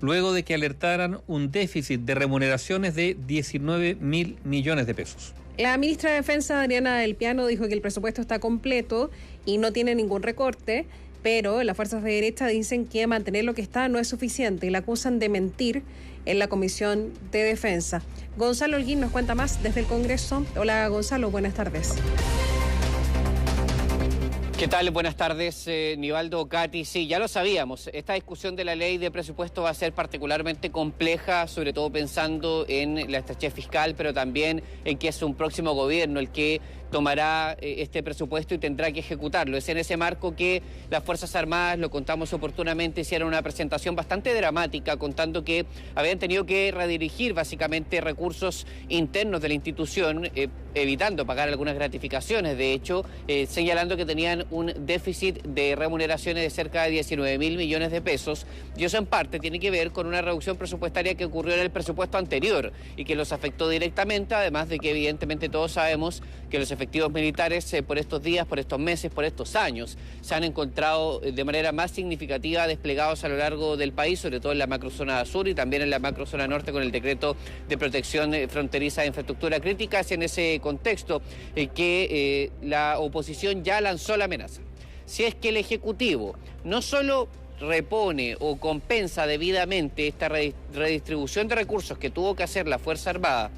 luego de que alertaran un déficit de remuneraciones de 19.000 millones de pesos. La ministra de Defensa, Adriana del Piano, dijo que el presupuesto está completo y no tiene ningún recorte, pero las fuerzas de derecha dicen que mantener lo que está no es suficiente y la acusan de mentir en la Comisión de Defensa. Gonzalo Holguín nos cuenta más desde el Congreso. Hola, Gonzalo, buenas tardes. ¿Qué tal? Buenas tardes, Nivaldo, Katy. Sí, ya lo sabíamos. Esta discusión de la ley de presupuesto va a ser particularmente compleja, sobre todo pensando en la estrechez fiscal, pero también en que es un próximo gobierno el que tomará este presupuesto y tendrá que ejecutarlo. Es en ese marco que las Fuerzas Armadas, lo contamos oportunamente, hicieron una presentación bastante dramática, contando que habían tenido que redirigir básicamente recursos internos de la institución, evitando pagar algunas gratificaciones, de hecho, señalando que tenían un déficit de remuneraciones de cerca de 19.000 millones de pesos, y eso en parte tiene que ver con una reducción presupuestaria que ocurrió en el presupuesto anterior y que los afectó directamente, además de que evidentemente todos sabemos que los efectos efectivos militares por estos días, por estos meses, por estos años se han encontrado de manera más significativa desplegados a lo largo del país, sobre todo en la macrozona sur y también en la macrozona norte con el decreto de protección fronteriza de infraestructura crítica. Es en ese contexto que la oposición ya lanzó la amenaza. Si es que el Ejecutivo no solo repone o compensa debidamente esta redistribución de recursos que tuvo que hacer la Fuerza Armada,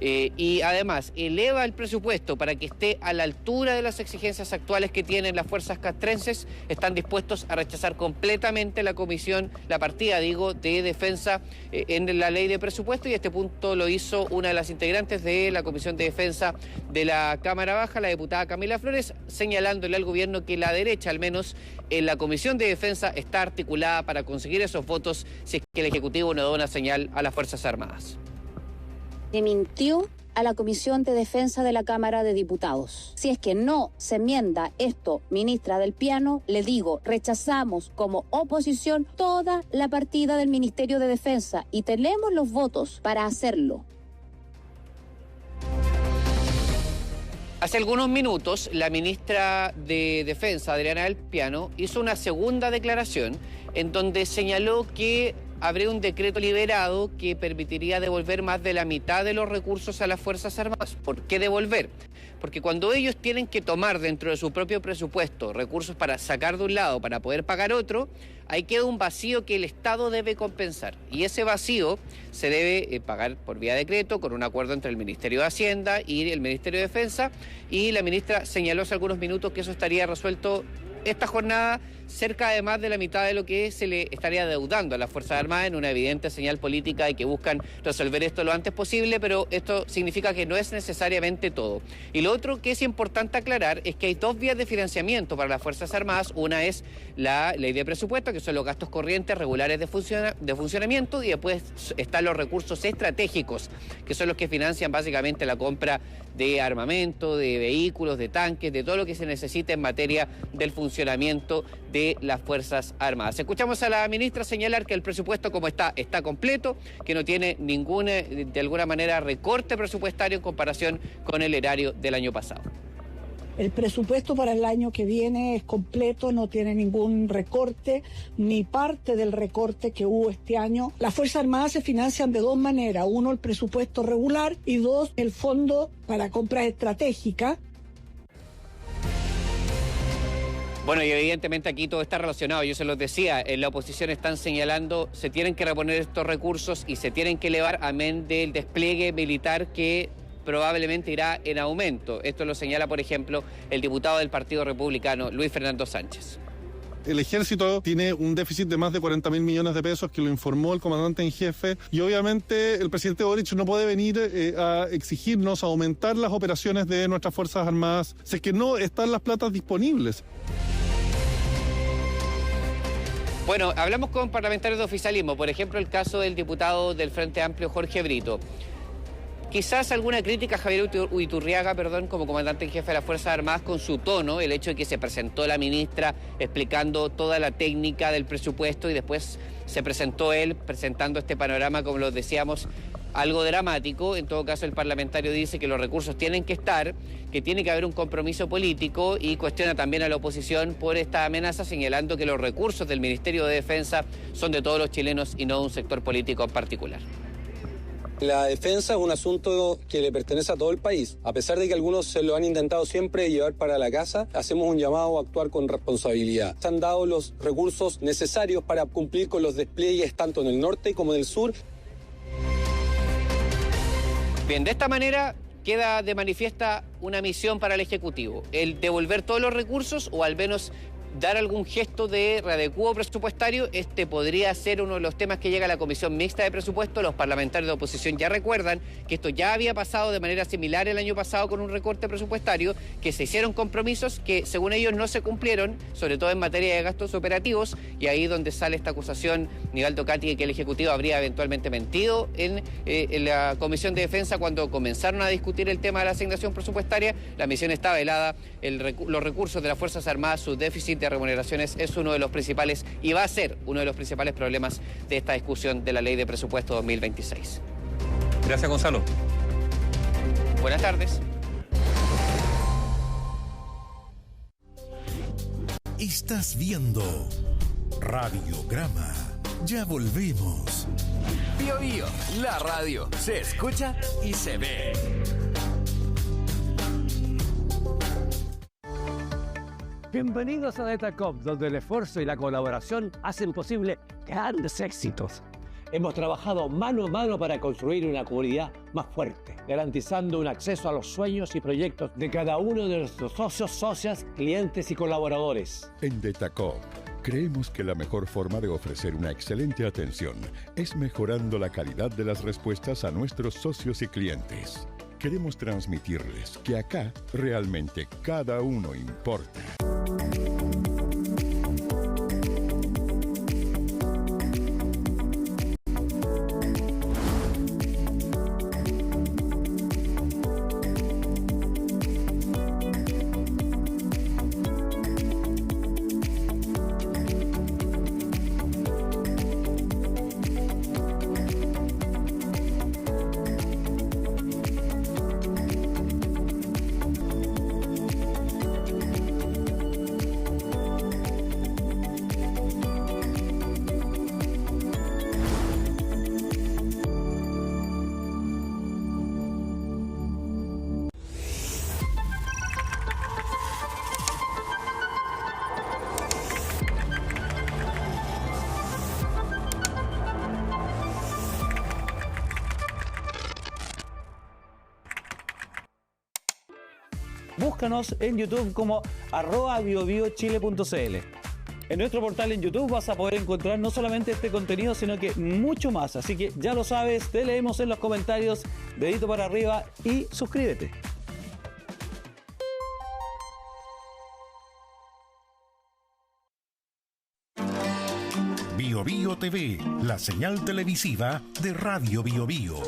y además eleva el presupuesto para que esté a la altura de las exigencias actuales que tienen las fuerzas castrenses, están dispuestos a rechazar completamente la partida de defensa en la ley de presupuesto, y este punto lo hizo una de las integrantes de la Comisión de Defensa de la Cámara Baja, la diputada Camila Flores, señalándole al gobierno que la derecha, al menos en la Comisión de Defensa, está articulada para conseguir esos votos si es que el Ejecutivo no da una señal a las Fuerzas Armadas. Le mintió a la Comisión de Defensa de la Cámara de Diputados. Si es que no se enmienda esto, ministra del Piano, le digo, rechazamos como oposición toda la partida del Ministerio de Defensa y tenemos los votos para hacerlo. Hace algunos minutos, la ministra de Defensa, Adriana del Piano, hizo una segunda declaración en donde señaló que habría un decreto liberado que permitiría devolver más de la mitad de los recursos a las Fuerzas Armadas. ¿Por qué devolver? Porque cuando ellos tienen que tomar dentro de su propio presupuesto recursos para sacar de un lado para poder pagar otro, ahí queda un vacío que el Estado debe compensar. Y ese vacío se debe pagar por vía decreto, con un acuerdo entre el Ministerio de Hacienda y el Ministerio de Defensa. Y la ministra señaló hace algunos minutos que eso estaría resuelto esta jornada, cerca de más de la mitad de lo que se le estaría deudando a las Fuerzas Armadas, en una evidente señal política de que buscan resolver esto lo antes posible, pero esto significa que no es necesariamente todo. Y lo otro que es importante aclarar es que hay dos vías de financiamiento para las Fuerzas Armadas. Una es la ley de presupuesto, que son los gastos corrientes regulares de funcionamiento, y después están los recursos estratégicos, que son los que financian básicamente la compra de armamento, de vehículos, de tanques, de todo lo que se necesita en materia del funcionamiento de las Fuerzas Armadas. Escuchamos a la ministra señalar que el presupuesto como está completo, que no tiene ningún, de alguna manera, recorte presupuestario en comparación con el erario del año pasado. El presupuesto para el año que viene es completo, no tiene ningún recorte, ni parte del recorte que hubo este año. Las Fuerzas Armadas se financian de dos maneras: uno, el presupuesto regular, y dos, el fondo para compras estratégicas. Bueno, y evidentemente aquí todo está relacionado. Yo se los decía, en la oposición están señalando, se tienen que reponer estos recursos y se tienen que elevar, amén del despliegue militar que probablemente irá en aumento. Esto lo señala, por ejemplo, el diputado del Partido Republicano, Luis Fernando Sánchez. El ejército tiene un déficit de más de 40.000 millones de pesos, que lo informó el comandante en jefe, y obviamente el presidente Boric no puede venir a exigirnos aumentar las operaciones de nuestras Fuerzas Armadas si es que no están las platas disponibles. Bueno, hablamos con parlamentarios de oficialismo, por ejemplo el caso del diputado del Frente Amplio, Jorge Brito. Quizás alguna crítica a Javier Iturriaga, como comandante en jefe de las Fuerzas Armadas, con su tono, el hecho de que se presentó la ministra explicando toda la técnica del presupuesto y después se presentó él presentando este panorama, como lo decíamos, algo dramático. En todo caso, el parlamentario dice que los recursos tienen que estar, que tiene que haber un compromiso político, y cuestiona también a la oposición por esta amenaza, señalando que los recursos del Ministerio de Defensa son de todos los chilenos y no de un sector político en particular. La defensa es un asunto que le pertenece a todo el país. A pesar de que algunos se lo han intentado siempre llevar para la casa, hacemos un llamado a actuar con responsabilidad. Se han dado los recursos necesarios para cumplir con los despliegues tanto en el norte como en el sur. Bien, de esta manera queda de manifiesta una misión para el Ejecutivo: el devolver todos los recursos, o al menos dar algún gesto de readecuo presupuestario. Este podría ser uno de los temas que llega a la Comisión Mixta de Presupuesto. Los parlamentarios de oposición ya recuerdan que esto ya había pasado de manera similar el año pasado con un recorte presupuestario, que se hicieron compromisos que según ellos no se cumplieron, sobre todo en materia de gastos operativos, y ahí donde sale esta acusación, Nivaldo Cati, de que el Ejecutivo habría eventualmente mentido en la Comisión de Defensa cuando comenzaron a discutir el tema de la asignación presupuestaria. La misión está velada, los recursos de las Fuerzas Armadas, su déficit de remuneraciones es uno de los principales, y va a ser uno de los principales problemas de esta discusión de la Ley de Presupuesto 2026. Gracias, Gonzalo. Buenas tardes. Estás viendo Radiograma. Ya volvemos. Bio Bio, la radio se escucha y se ve. Bienvenidos a Datacom, donde el esfuerzo y la colaboración hacen posible grandes éxitos. Hemos trabajado mano a mano para construir una comunidad más fuerte, garantizando un acceso a los sueños y proyectos de cada uno de nuestros socios, socias, clientes y colaboradores. En Datacom, creemos que la mejor forma de ofrecer una excelente atención es mejorando la calidad de las respuestas a nuestros socios y clientes. Queremos transmitirles que acá realmente cada uno importa. Búscanos en YouTube como @biobiochile.cl. En nuestro portal en YouTube vas a poder encontrar no solamente este contenido, sino que mucho más. Así que ya lo sabes, te leemos en los comentarios, dedito para arriba y suscríbete. Bio Bio TV, la señal televisiva de Radio Bio Bio.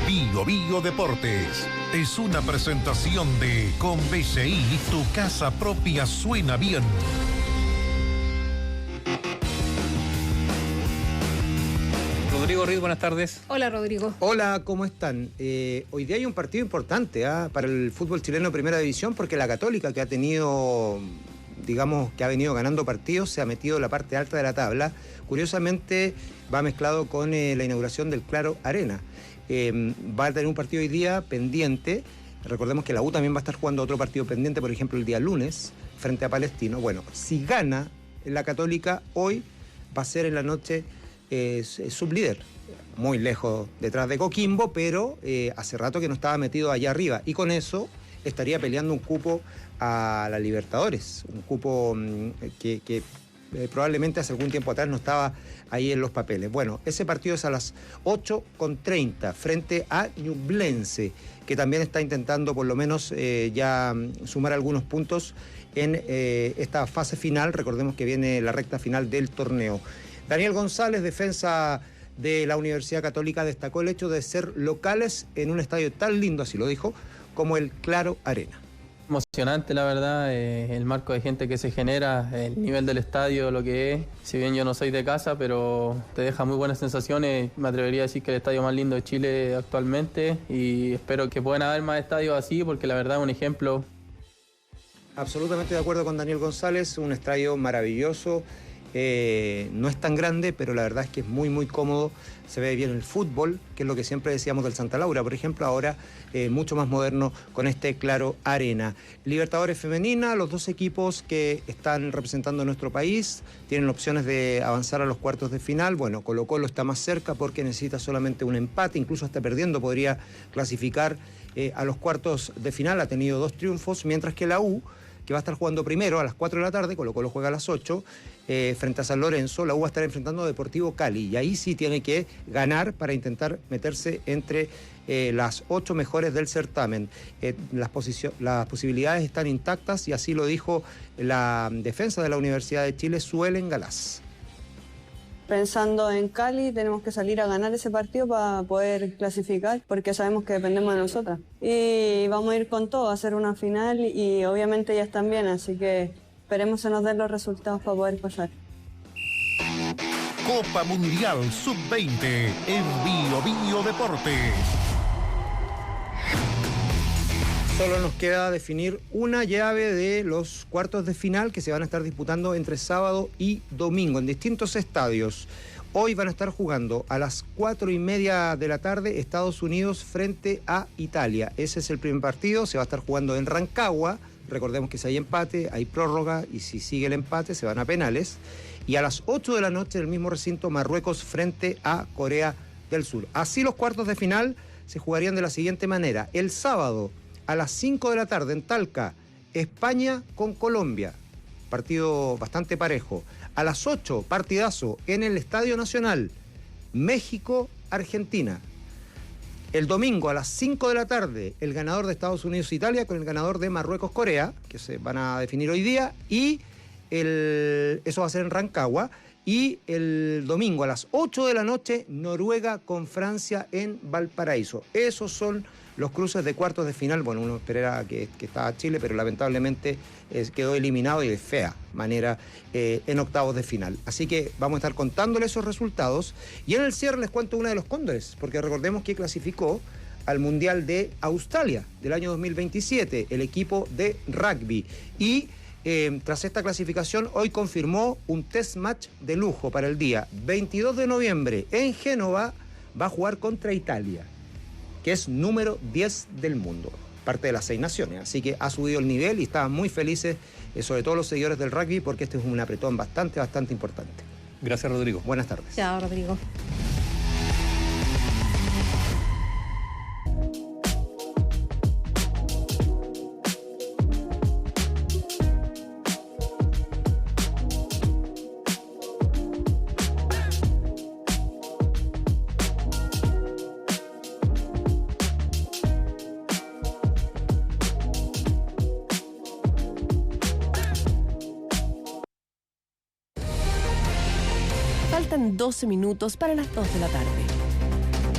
Bio Bio Deportes es una presentación de Con BCI, tu casa propia suena bien. Rodrigo Riz, buenas tardes. Hola, Rodrigo. Hola, ¿cómo están? Hoy día hay un partido importante para el fútbol chileno de Primera División, porque la Católica, que ha tenido, digamos, que ha venido ganando partidos, se ha metido en la parte alta de la tabla. Curiosamente, va mezclado con la inauguración del Claro Arena. Va a tener un partido hoy día pendiente Recordemos que la U también va a estar jugando otro partido pendiente, por ejemplo, el día lunes, frente a Palestino. Bueno, si gana la Católica, hoy va a ser en la noche sublíder. Muy lejos detrás de Coquimbo, pero hace rato que no estaba metido allá arriba. Y con eso estaría peleando un cupo a la Libertadores. Un cupo que probablemente hace algún tiempo atrás no estaba ahí en los papeles. Bueno, ese partido es a las 8:30 frente a Ñublense, que también está intentando por lo menos ya sumar algunos puntos en esta fase final. Recordemos que viene la recta final del torneo. Daniel González, defensa de la Universidad Católica, destacó el hecho de ser locales en un estadio tan lindo, así lo dijo, como el Claro Arena. Emocionante, la verdad, el marco de gente que se genera, el nivel del estadio, lo que es. Si bien yo no soy de casa, pero te deja muy buenas sensaciones. Me atrevería a decir que el estadio más lindo de Chile actualmente, y espero que puedan haber más estadios así, porque la verdad es un ejemplo. Absolutamente de acuerdo con Daniel González, un estadio maravilloso. No es tan grande, pero la verdad es que es muy muy cómodo, se ve bien el fútbol, que es lo que siempre decíamos del Santa Laura, por ejemplo, ahora mucho más moderno con este Claro Arena. Libertadores femenina, los dos equipos que están representando a nuestro país tienen opciones de avanzar a los cuartos de final. Bueno, Colo-Colo está más cerca porque necesita solamente un empate, incluso hasta perdiendo podría clasificar a los cuartos de final, ha tenido 2 triunfos, mientras que la U, que va a estar jugando primero a las 4 de la tarde, Colo-Colo juega a las 8, frente a San Lorenzo. La U va a estar enfrentando a Deportivo Cali, y ahí sí tiene que ganar para intentar meterse entre las 8 mejores del certamen. Las posibilidades están intactas, y así lo dijo la defensa de la Universidad de Chile, Suelen Galás. Pensando en Cali, tenemos que salir a ganar ese partido para poder clasificar, porque sabemos que dependemos de nosotras. Y vamos a ir con todo, a hacer una final, y obviamente ellas también, así que esperemos se nos den los resultados para poder pasar. Copa Mundial Sub-20 en Bio Deportes. Solo nos queda definir una llave de los cuartos de final que se van a estar disputando entre sábado y domingo en distintos estadios. Hoy van a estar jugando a las 4:30 de la tarde Estados Unidos frente a Italia. Ese es el primer partido, se va a estar jugando en Rancagua. Recordemos que si hay empate, hay prórroga, y si sigue el empate se van a penales. Y a las 8 de la noche en el mismo recinto, Marruecos frente a Corea del Sur. Así los cuartos de final se jugarían de la siguiente manera. El sábado a las 5 de la tarde en Talca, España con Colombia, partido bastante parejo. A las 8, partidazo en el Estadio Nacional, México-Argentina. El domingo a las 5 de la tarde, el ganador de Estados Unidos-Italia con el ganador de Marruecos-Corea, que se van a definir hoy día, y eso va a ser en Rancagua. Y el domingo a las 8 de la noche, Noruega con Francia en Valparaíso. Esos son los cruces de cuartos de final. Bueno, uno esperaba que estaba Chile, pero lamentablemente quedó eliminado, y de fea manera en octavos de final. Así que vamos a estar contándoles esos resultados. Y en el cierre les cuento una de los Cóndores, porque recordemos que clasificó al Mundial de Australia del año 2027, el equipo de rugby. Y tras esta clasificación, hoy confirmó un test match de lujo para el día 22 de noviembre en Génova. Va a jugar contra Italia, que es número 10 del mundo, parte de las 6 naciones. Así que ha subido el nivel y estaban muy felices, sobre todo los seguidores del rugby, porque este es un apretón bastante importante. Gracias, Rodrigo. Buenas tardes. Chao, Rodrigo. Faltan 12 minutos para las 2 de la tarde.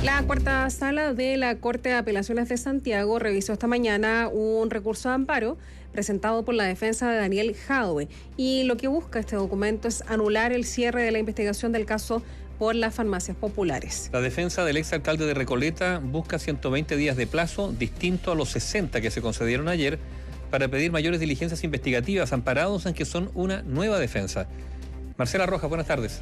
La cuarta sala de la Corte de Apelaciones de Santiago revisó esta mañana un recurso de amparo presentado por la defensa de Daniel Jadwe, y lo que busca este documento es anular el cierre de la investigación del caso por las farmacias populares. La defensa del exalcalde de Recoleta busca 120 días de plazo, distinto a los 60 que se concedieron ayer, para pedir mayores diligencias investigativas, amparados en que son una nueva defensa. Marcela Rojas, buenas tardes.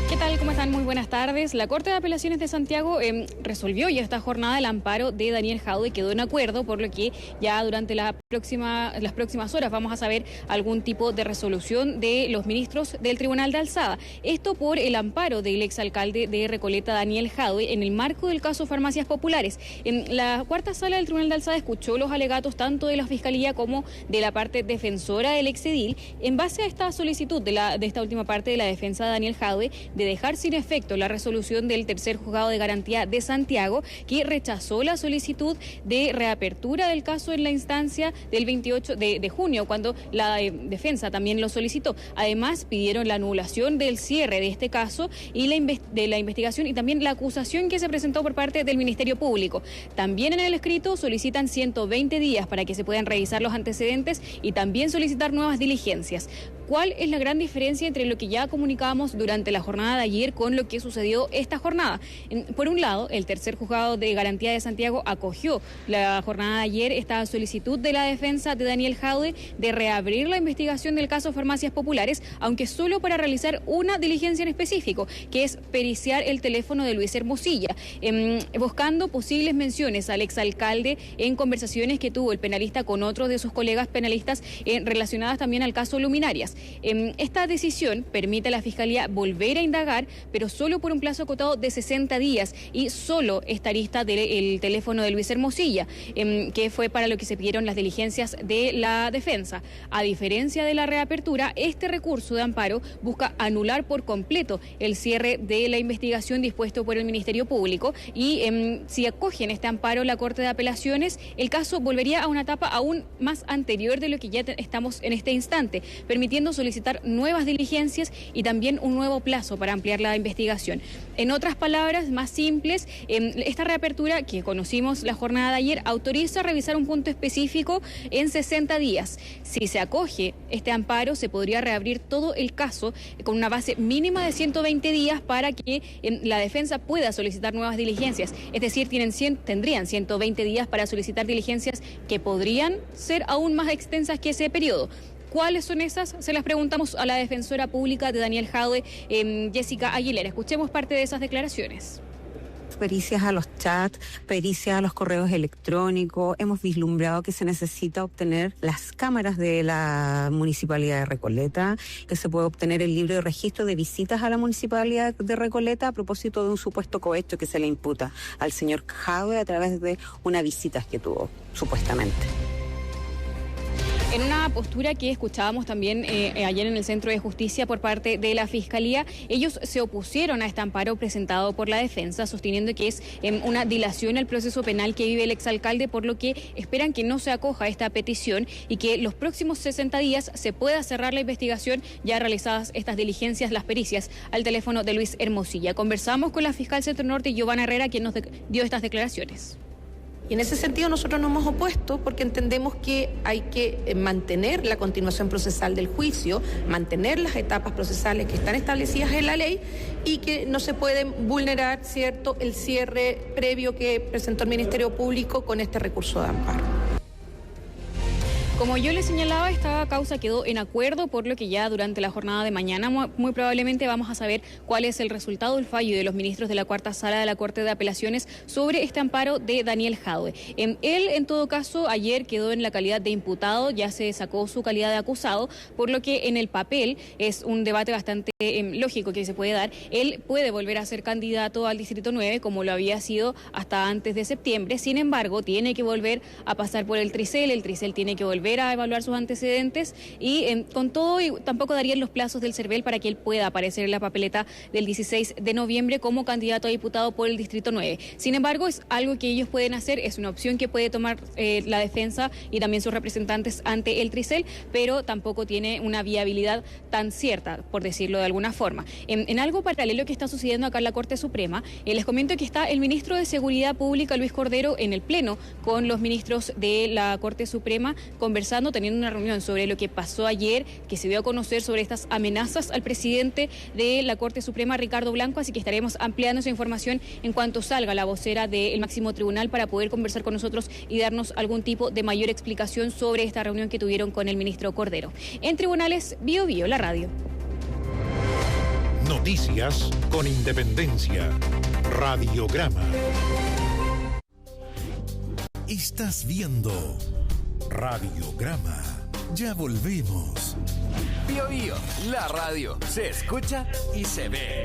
¿Qué tal? ¿Cómo están? Muy buenas tardes. La Corte de Apelaciones de Santiago resolvió ya esta jornada el amparo de Daniel Jadwe, quedó en acuerdo, por lo que ya durante las próximas horas vamos a saber algún tipo de resolución de los ministros del Tribunal de Alzada. Esto por el amparo del exalcalde de Recoleta, Daniel Jadwe, en el marco del caso Farmacias Populares. En la cuarta sala del Tribunal de Alzada escuchó los alegatos tanto de la Fiscalía como de la parte defensora del exedil. En base a esta solicitud de esta última parte de la defensa de Daniel Jadwe, de dejar sin efecto la resolución del tercer juzgado de garantía de Santiago, que rechazó la solicitud de reapertura del caso en la instancia del 28 de junio, cuando la defensa también lo solicitó. Además, pidieron la anulación del cierre de este caso y de la investigación y también la acusación que se presentó por parte del Ministerio Público. También en el escrito solicitan 120 días para que se puedan revisar los antecedentes y también solicitar nuevas diligencias. ¿Cuál es la gran diferencia entre lo que ya comunicábamos durante la jornada de ayer con lo que sucedió esta jornada? Por un lado, el tercer juzgado de garantía de Santiago acogió la jornada de ayer esta solicitud de la defensa de Daniel Jadwe de reabrir la investigación del caso Farmacias Populares, aunque solo para realizar una diligencia en específico, que es periciar el teléfono de Luis Hermosilla, buscando posibles menciones al exalcalde en conversaciones que tuvo el penalista con otros de sus colegas penalistas relacionadas también al caso Luminarias. Esta decisión permite a la Fiscalía volver a indagar, pero solo por un plazo acotado de 60 días y solo esta arista del teléfono de Luis Hermosilla, que fue para lo que se pidieron las diligencias de la defensa. A diferencia de la reapertura, este recurso de amparo busca anular por completo el cierre de la investigación dispuesto por el Ministerio Público y si acogen este amparo la Corte de Apelaciones, el caso volvería a una etapa aún más anterior de lo que ya estamos en este instante, permitiendo solicitar nuevas diligencias y también un nuevo plazo para ampliar la investigación. En otras palabras más simples, esta reapertura que conocimos la jornada de ayer autoriza revisar un punto específico en 60 días. Si se acoge este amparo, se podría reabrir todo el caso con una base mínima de 120 días para que la defensa pueda solicitar nuevas diligencias. Es decir, tendrían 120 días para solicitar diligencias que podrían ser aún más extensas que ese periodo. ¿Cuáles son esas? Se las preguntamos a la defensora pública de Daniel Jadwe, Jessica Aguilera. Escuchemos parte de esas declaraciones. Pericias a los chats, pericias a los correos electrónicos. Hemos vislumbrado que se necesita obtener las cámaras de la Municipalidad de Recoleta, que se puede obtener el libro de registro de visitas a la Municipalidad de Recoleta a propósito de un supuesto cohecho que se le imputa al señor Jadwe a través de una visita que tuvo, supuestamente. En una postura que escuchábamos también ayer en el Centro de Justicia por parte de la Fiscalía, ellos se opusieron a este amparo presentado por la defensa, sosteniendo que es una dilación al proceso penal que vive el exalcalde, por lo que esperan que no se acoja esta petición y que los próximos 60 días se pueda cerrar la investigación ya realizadas estas diligencias, las pericias al teléfono de Luis Hermosilla. Conversamos con la fiscal Centro Norte, Giovanna Herrera, quien nos dio estas declaraciones. Y en ese sentido nosotros nos hemos opuesto porque entendemos que hay que mantener la continuación procesal del juicio, mantener las etapas procesales que están establecidas en la ley y que no se puede vulnerar, ¿cierto?, el cierre previo que presentó el Ministerio Público con este recurso de amparo. Como yo les señalaba, esta causa quedó en acuerdo, por lo que ya durante la jornada de mañana muy probablemente vamos a saber cuál es el resultado del fallo de los ministros de la cuarta sala de la Corte de Apelaciones sobre este amparo de Daniel Jadwe. Él, en todo caso, ayer quedó en la calidad de imputado, ya se sacó su calidad de acusado, por lo que en el papel es un debate bastante lógico que se puede dar. Él puede volver a ser candidato al Distrito 9, como lo había sido hasta antes de septiembre. Sin embargo, tiene que volver a pasar por el Tricel tiene que volver a evaluar sus antecedentes y con todo y tampoco darían los plazos del CERVEL para que él pueda aparecer en la papeleta del 16 de noviembre como candidato a diputado por el Distrito 9. Sin embargo, es algo que ellos pueden hacer, es una opción que puede tomar la defensa y también sus representantes ante el Tricel, pero tampoco tiene una viabilidad tan cierta, por decirlo de alguna forma. En algo paralelo que está sucediendo acá en la Corte Suprema, les comento que está el ministro de Seguridad Pública, Luis Cordero, en el Pleno con los ministros de la Corte Suprema, teniendo una reunión sobre lo que pasó ayer, que se dio a conocer sobre estas amenazas al presidente de la Corte Suprema, Ricardo Blanco, así que estaremos ampliando esa información en cuanto salga la vocera del máximo tribunal para poder conversar con nosotros y darnos algún tipo de mayor explicación sobre esta reunión que tuvieron con el ministro Cordero. En Tribunales, Bio Bio, la radio. Noticias con independencia. Radiograma. Estás viendo Radiograma. Ya volvemos. Bío Bío, la radio se escucha y se ve.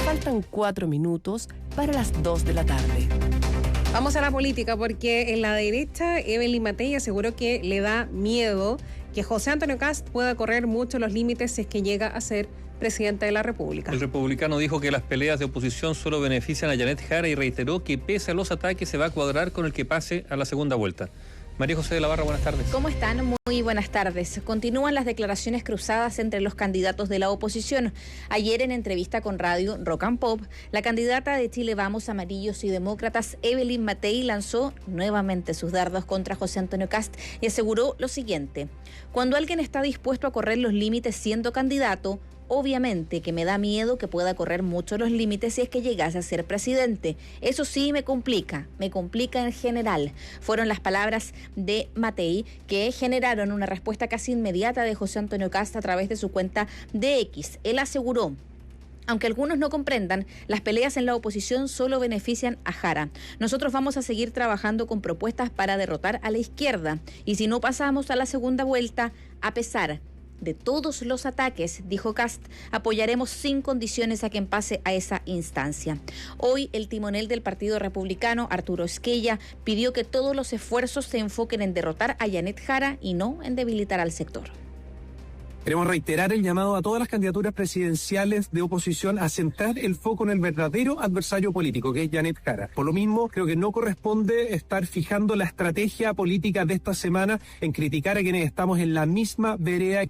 Faltan 4 minutos para las 2 de la tarde. Vamos a la política porque en la derecha Evelyn Matei aseguró que le da miedo que José Antonio Kast pueda correr mucho los límites si es que llega a ser presidente de la República. El republicano dijo que las peleas de oposición solo benefician a Janet Jara y reiteró que pese a los ataques se va a cuadrar con el que pase a la segunda vuelta. María José de la Barra, buenas tardes. ¿Cómo están? Muy buenas tardes. Continúan las declaraciones cruzadas entre los candidatos de la oposición. Ayer, en entrevista con Radio Rock and Pop, la candidata de Chile Vamos, Amarillos y Demócratas, Evelyn Matei, lanzó nuevamente sus dardos contra José Antonio Kast y aseguró lo siguiente: cuando alguien está dispuesto a correr los límites siendo candidato, obviamente que me da miedo que pueda correr mucho los límites si es que llegase a ser presidente. Eso sí me complica en general. Fueron las palabras de Matei que generaron una respuesta casi inmediata de José Antonio Kast a través de su cuenta de X. Él aseguró: aunque algunos no comprendan, las peleas en la oposición solo benefician a Jara. Nosotros vamos a seguir trabajando con propuestas para derrotar a la izquierda. Y si no pasamos a la segunda vuelta, a pesar de todos los ataques, dijo Kast, apoyaremos sin condiciones a quien pase a esa instancia. Hoy, el timonel del Partido Republicano, Arturo Esquella, pidió que todos los esfuerzos se enfoquen en derrotar a Janet Jara y no en debilitar al sector. Queremos reiterar el llamado a todas las candidaturas presidenciales de oposición a centrar el foco en el verdadero adversario político, que es Janet Jara. Por lo mismo, creo que no corresponde estar fijando la estrategia política de esta semana en criticar a quienes estamos en la misma vereda.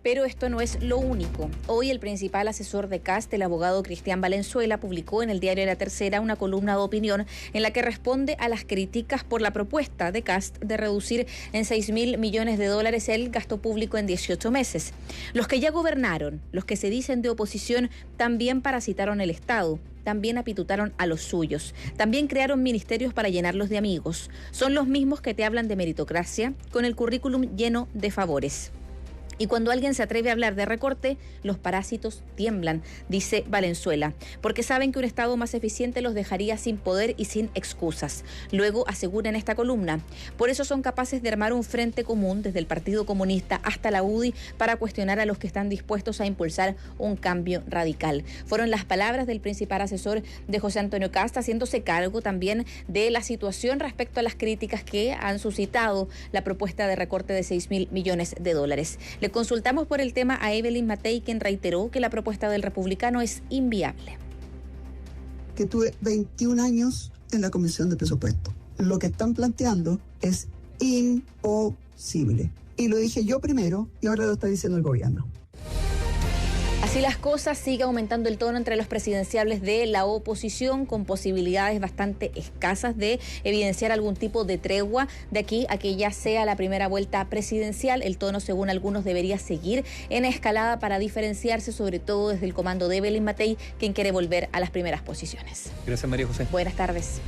Pero esto no es lo único. Hoy el principal asesor de Kast, el abogado Cristian Valenzuela, publicó en el diario La Tercera una columna de opinión en la que responde a las críticas por la propuesta de Kast de reducir en $6.000 millones el gasto público en 18 meses. Los que ya gobernaron, los que se dicen de oposición, también parasitaron el Estado. También apitutaron a los suyos. También crearon ministerios para llenarlos de amigos. Son los mismos que te hablan de meritocracia, con el currículum lleno de favores. Y cuando alguien se atreve a hablar de recorte, los parásitos tiemblan, dice Valenzuela, porque saben que un Estado más eficiente los dejaría sin poder y sin excusas. Luego asegura en esta columna: por eso son capaces de armar un frente común desde el Partido Comunista hasta la UDI para cuestionar a los que están dispuestos a impulsar un cambio radical. Fueron las palabras del principal asesor de José Antonio Kast, haciéndose cargo también de la situación respecto a las críticas que han suscitado la propuesta de recorte de $6.000 millones. Le consultamos por el tema a Evelyn Matei, quien reiteró que la propuesta del republicano es inviable. Que tuve 21 años en la Comisión de Presupuesto. Lo que están planteando es imposible. Y lo dije yo primero y ahora lo está diciendo el gobierno. Así las cosas, sigue aumentando el tono entre los presidenciables de la oposición, con posibilidades bastante escasas de evidenciar algún tipo de tregua de aquí a que ya sea la primera vuelta presidencial. El tono, según algunos, debería seguir en escalada para diferenciarse, sobre todo desde el comando de Evelyn Matei, quien quiere volver a las primeras posiciones. Gracias, María José. Buenas tardes.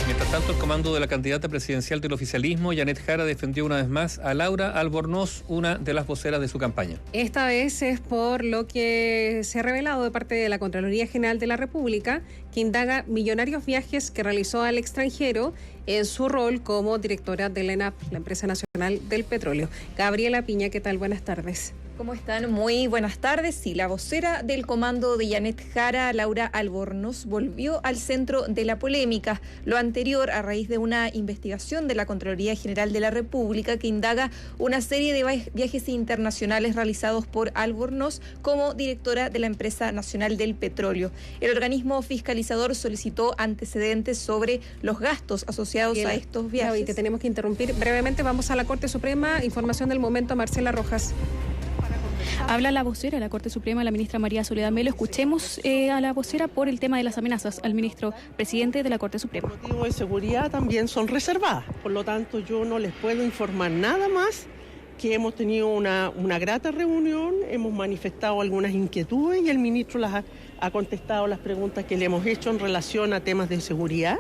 Mientras tanto, el comando de la candidata presidencial del oficialismo, Janet Jara, defendió una vez más a Laura Albornoz, una de las voceras de su campaña. Esta vez es por lo que se ha revelado de parte de la Contraloría General de la República, que indaga millonarios viajes que realizó al extranjero en su rol como directora de la ENAP, la Empresa Nacional del Petróleo. Gabriela Piña, ¿qué tal? Buenas tardes. ¿Cómo están? Muy buenas tardes. Sí, la vocera del comando de Janet Jara, Laura Albornoz, volvió al centro de la polémica. Lo anterior a raíz de una investigación de la Contraloría General de la República que indaga una serie de viajes internacionales realizados por Albornoz como directora de la Empresa Nacional del Petróleo. El organismo fiscalizador solicitó antecedentes sobre los gastos asociados a estos viajes. Gaby, te tenemos que interrumpir brevemente. Vamos a la Corte Suprema. Información del momento, Marcela Rojas. Habla la vocera de la Corte Suprema, la ministra María Soledad Melo. Escuchemos a la vocera por el tema de las amenazas al ministro presidente de la Corte Suprema. Los motivos de seguridad también son reservadas, por lo tanto yo no les puedo informar nada más que hemos tenido una grata reunión, hemos manifestado algunas inquietudes y el ministro ha contestado las preguntas que le hemos hecho en relación a temas de seguridad.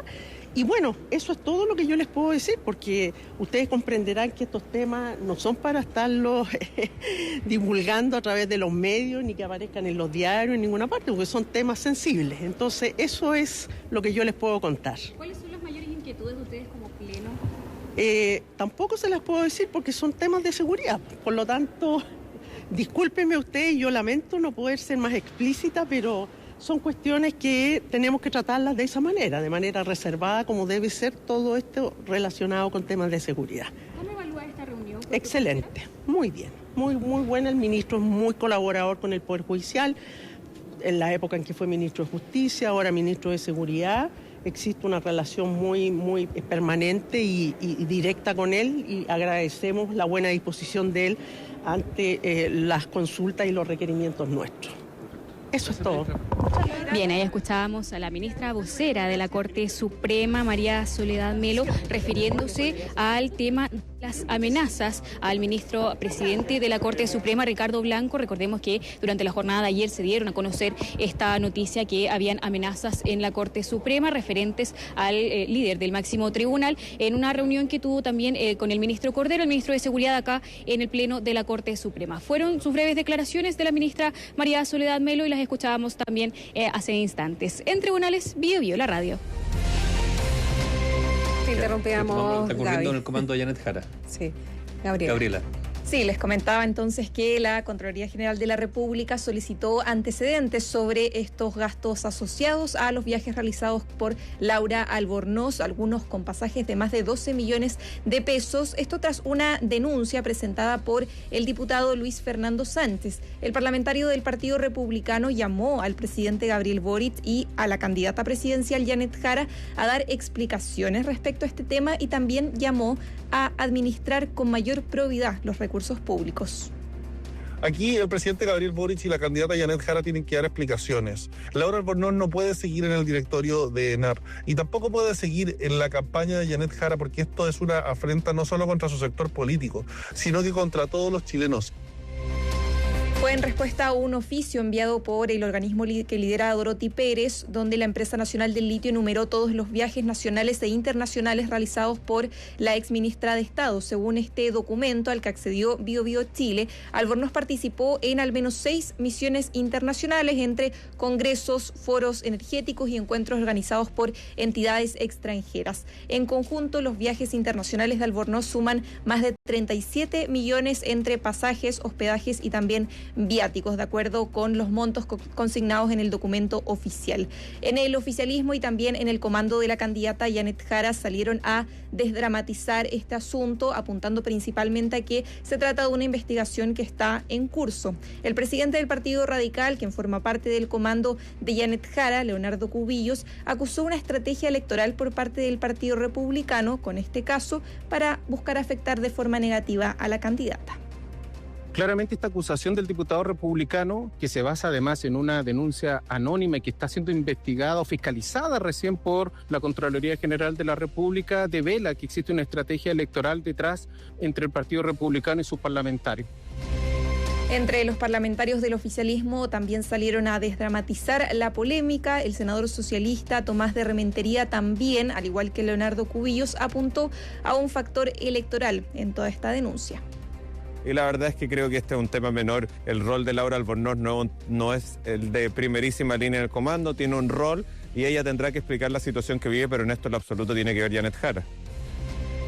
Y bueno, eso es todo lo que yo les puedo decir, porque ustedes comprenderán que estos temas no son para estarlos divulgando a través de los medios, ni que aparezcan en los diarios, en ninguna parte, porque son temas sensibles. Entonces, eso es lo que yo les puedo contar. ¿Cuáles son las mayores inquietudes de ustedes como pleno? Tampoco se las puedo decir porque son temas de seguridad. Por lo tanto, discúlpenme ustedes, yo lamento no poder ser más explícita, pero son cuestiones que tenemos que tratarlas de esa manera, de manera reservada, como debe ser todo esto relacionado con temas de seguridad. ¿Cómo evalúa esta reunión? Excelente, muy bien, muy buena. El ministro es muy colaborador con el Poder Judicial. En la época en que fue ministro de Justicia, ahora ministro de Seguridad, existe una relación muy permanente y directa con él, y agradecemos la buena disposición de él ante las consultas y los requerimientos nuestros. Eso es todo. Bien, ahí escuchábamos a la ministra vocera de la Corte Suprema, María Soledad Melo, refiriéndose al tema de las amenazas al ministro presidente de la Corte Suprema, Ricardo Blanco. Recordemos que durante la jornada de ayer se dieron a conocer esta noticia que habían amenazas en la Corte Suprema referentes al líder del máximo tribunal, en una reunión que tuvo también con el ministro Cordero, el ministro de Seguridad, acá en el Pleno de la Corte Suprema. Fueron sus breves declaraciones de la ministra María Soledad Melo y las escuchábamos también hace instantes. En Tribunales, Bio, la radio. Te interrumpíamos, Está corriendo en el comando de Janet Jara. Sí, Gabriela. Sí, les comentaba entonces que la Contraloría General de la República solicitó antecedentes sobre estos gastos asociados a los viajes realizados por Laura Albornoz, algunos con pasajes de más de 12 millones de pesos. Esto tras una denuncia presentada por el diputado Luis Fernando Sánchez. El parlamentario del Partido Republicano llamó al presidente Gabriel Boric y a la candidata presidencial Janet Jara a dar explicaciones respecto a este tema, y también llamó a administrar con mayor probidad los recursos públicos. Aquí el presidente Gabriel Boric y la candidata Janet Jara tienen que dar explicaciones. Laura Albornoz no puede seguir en el directorio de ENAP y tampoco puede seguir en la campaña de Janet Jara, porque esto es una afrenta no solo contra su sector político, sino que contra todos los chilenos. Fue en respuesta a un oficio enviado por el organismo que lidera Dorothy Pérez, donde la Empresa Nacional del Litio enumeró todos los viajes nacionales e internacionales realizados por la exministra de Estado. Según este documento al que accedió Bio Chile, Albornoz participó en al menos 6 misiones internacionales entre congresos, foros energéticos y encuentros organizados por entidades extranjeras. En conjunto, los viajes internacionales de Albornoz suman más de 37 millones entre pasajes, hospedajes y también viáticos, de acuerdo con los montos consignados en el documento oficial. En el oficialismo y también en el comando de la candidata Janet Jara salieron a desdramatizar este asunto, apuntando principalmente a que se trata de una investigación que está en curso. El presidente del Partido Radical, quien forma parte del comando de Janet Jara, Leonardo Cubillos, acusó una estrategia electoral por parte del Partido Republicano, con este caso, para buscar afectar de forma negativa a la candidata. Claramente esta acusación del diputado republicano, que se basa además en una denuncia anónima y que está siendo investigada o fiscalizada recién por la Contraloría General de la República, devela que existe una estrategia electoral detrás entre el Partido Republicano y sus parlamentarios. Entre los parlamentarios del oficialismo también salieron a desdramatizar la polémica. El senador socialista Tomás de Rementería también, al igual que Leonardo Cubillos, apuntó a un factor electoral en toda esta denuncia. Y la verdad es que creo que este es un tema menor. El rol de Laura Albornoz no es el de primerísima línea del comando, tiene un rol y ella tendrá que explicar la situación que vive, pero en esto en lo absoluto tiene que ver Janet Jara.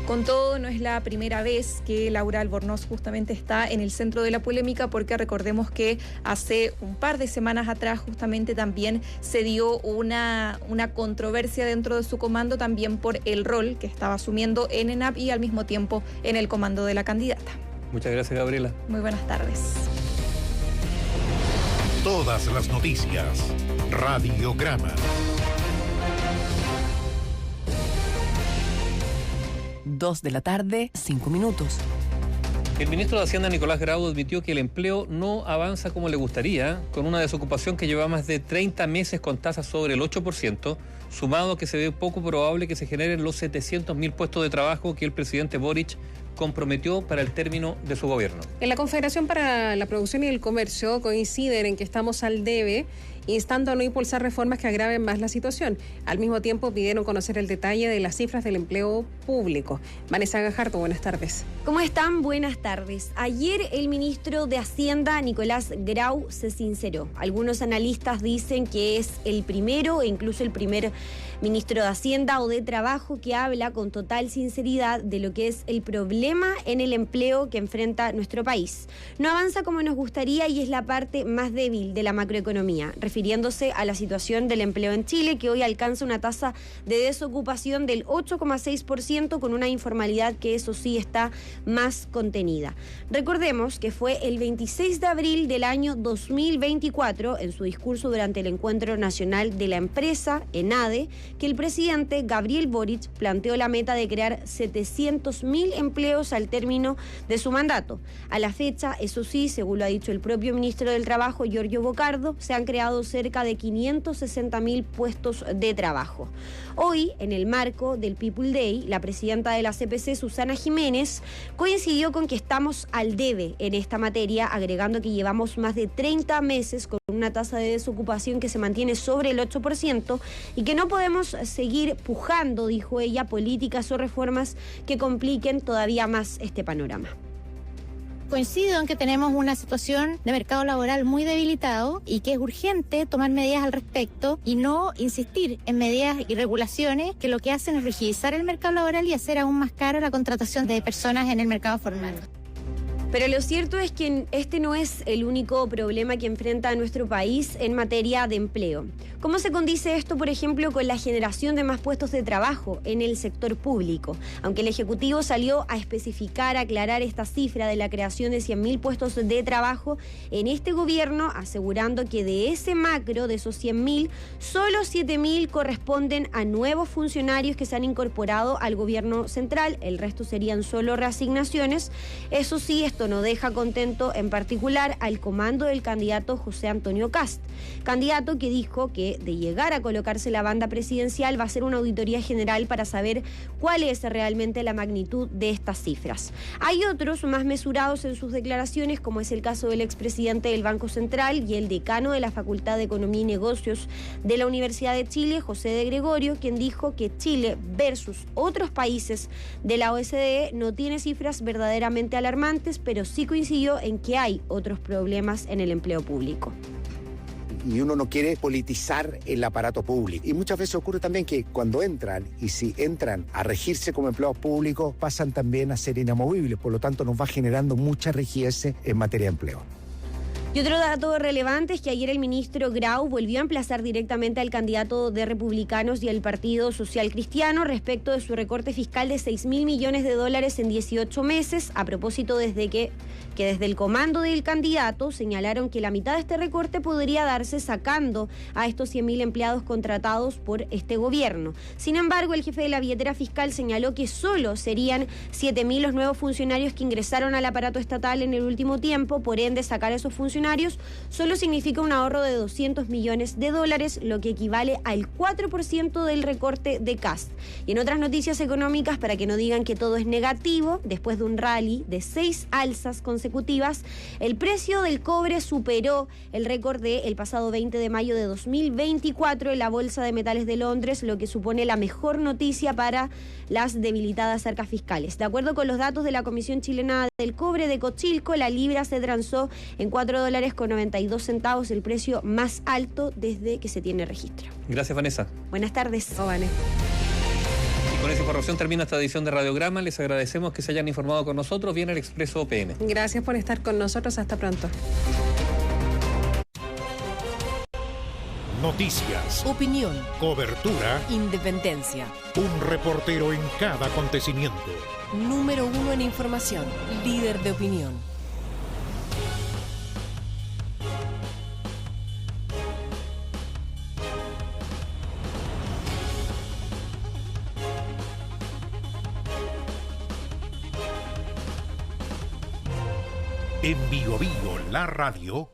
Con todo, no es la primera vez que Laura Albornoz justamente está en el centro de la polémica, porque recordemos que hace un par de semanas atrás justamente también se dio una controversia dentro de su comando, también por el rol que estaba asumiendo en ENAP y al mismo tiempo en el comando de la candidata. Muchas gracias, Gabriela. Muy buenas tardes. Todas las noticias. Radiograma. 2 de la tarde, 5 minutos. El ministro de Hacienda, Nicolás Grau, admitió que el empleo no avanza como le gustaría, con una desocupación que lleva más de 30 meses con tasas sobre el 8%, sumado a que se ve poco probable que se generen los 700.000 puestos de trabajo que el presidente Boric comprometió para el término de su gobierno. En la Confederación para la Producción y el Comercio coinciden en que estamos al debe, instando a no impulsar reformas que agraven más la situación. Al mismo tiempo pidieron conocer el detalle de las cifras del empleo público. Vanessa Gajardo, buenas tardes. ¿Cómo están? Buenas tardes. Ayer el ministro de Hacienda, Nicolás Grau, se sinceró. Algunos analistas dicen que es el primero e incluso el primer ministro de Hacienda o de Trabajo que habla con total sinceridad de lo que es el problema en el empleo que enfrenta nuestro país. No avanza como nos gustaría y es la parte más débil de la macroeconomía, refiriéndose a la situación del empleo en Chile, que hoy alcanza una tasa de desocupación del 8,6%, con una informalidad que eso sí está más contenida. Recordemos que fue el 26 de abril del año 2024, en su discurso durante el Encuentro Nacional de la Empresa, ENADE, que el presidente Gabriel Boric planteó la meta de crear 700.000 empleos al término de su mandato. A la fecha, eso sí, según lo ha dicho el propio ministro del Trabajo, Giorgio Bocardo, se han creado cerca de 560.000 puestos de trabajo. Hoy, en el marco del People Day, la presidenta de la CPC, Susana Jiménez, coincidió con que estamos al debe en esta materia, agregando que llevamos más de 30 meses con una tasa de desocupación que se mantiene sobre el 8% y que no podemos seguir pujando, dijo ella, políticas o reformas que compliquen todavía más este panorama. Coincido en que tenemos una situación de mercado laboral muy debilitado y que es urgente tomar medidas al respecto y no insistir en medidas y regulaciones que lo que hacen es rigidizar el mercado laboral y hacer aún más caro la contratación de personas en el mercado formal. Pero lo cierto es que este no es el único problema que enfrenta nuestro país en materia de empleo. ¿Cómo se condice esto, por ejemplo, con la generación de más puestos de trabajo en el sector público? Aunque el Ejecutivo salió a especificar, a aclarar esta cifra de la creación de 100.000 puestos de trabajo, en este gobierno asegurando que de ese macro, de esos 100.000, solo 7.000 corresponden a nuevos funcionarios que se han incorporado al gobierno central, el resto serían solo reasignaciones. Eso sí, esto no deja contento en particular al comando del candidato José Antonio Kast, candidato que dijo que de llegar a colocarse la banda presidencial va a hacer una auditoría general para saber cuál es realmente la magnitud de estas cifras. Hay otros más mesurados en sus declaraciones, como es el caso del expresidente del Banco Central y el decano de la Facultad de Economía y Negocios de la Universidad de Chile, José de Gregorio, quien dijo que Chile versus otros países de la OCDE no tiene cifras verdaderamente alarmantes, pero sí coincidió en que hay otros problemas en el empleo público. Y uno no quiere politizar el aparato público. Y muchas veces ocurre también que cuando entran, y si entran a regirse como empleados públicos, pasan también a ser inamovibles. Por lo tanto, nos va generando mucha rigidez en materia de empleo. Y otro dato relevante es que ayer el ministro Grau volvió a emplazar directamente al candidato de Republicanos y el Partido Social Cristiano respecto de su recorte fiscal de 6.000 millones de dólares en 18 meses, a propósito que desde el comando del candidato señalaron que la mitad de este recorte podría darse sacando a estos 100.000 empleados contratados por este gobierno. Sin embargo, el jefe de la billetera fiscal señaló que solo serían 7.000 los nuevos funcionarios que ingresaron al aparato estatal en el último tiempo, por ende sacar a esos funcionarios solo significa un ahorro de 200 millones de dólares, lo que equivale al 4% del recorte de Kast. Y en otras noticias económicas, para que no digan que todo es negativo, después de un rally de 6 alzas consecutivas, el precio del cobre superó el récord del pasado 20 de mayo de 2024 en la Bolsa de Metales de Londres, lo que supone la mejor noticia para las debilitadas arcas fiscales. De acuerdo con los datos de la Comisión Chilena del Cobre de Cochilco, la libra se transó en $4.92, el precio más alto desde que se tiene registro. Gracias, Vanessa. Buenas tardes. Y con esa información termina esta edición de Radiograma. Les agradecemos que se hayan informado con nosotros. Viene el Expreso OPM. Gracias por estar con nosotros. Hasta pronto. Noticias, Opinión, cobertura, independencia. un reportero en cada acontecimiento. Número 1 en información, líder de opinión. En Bio Bio, la radio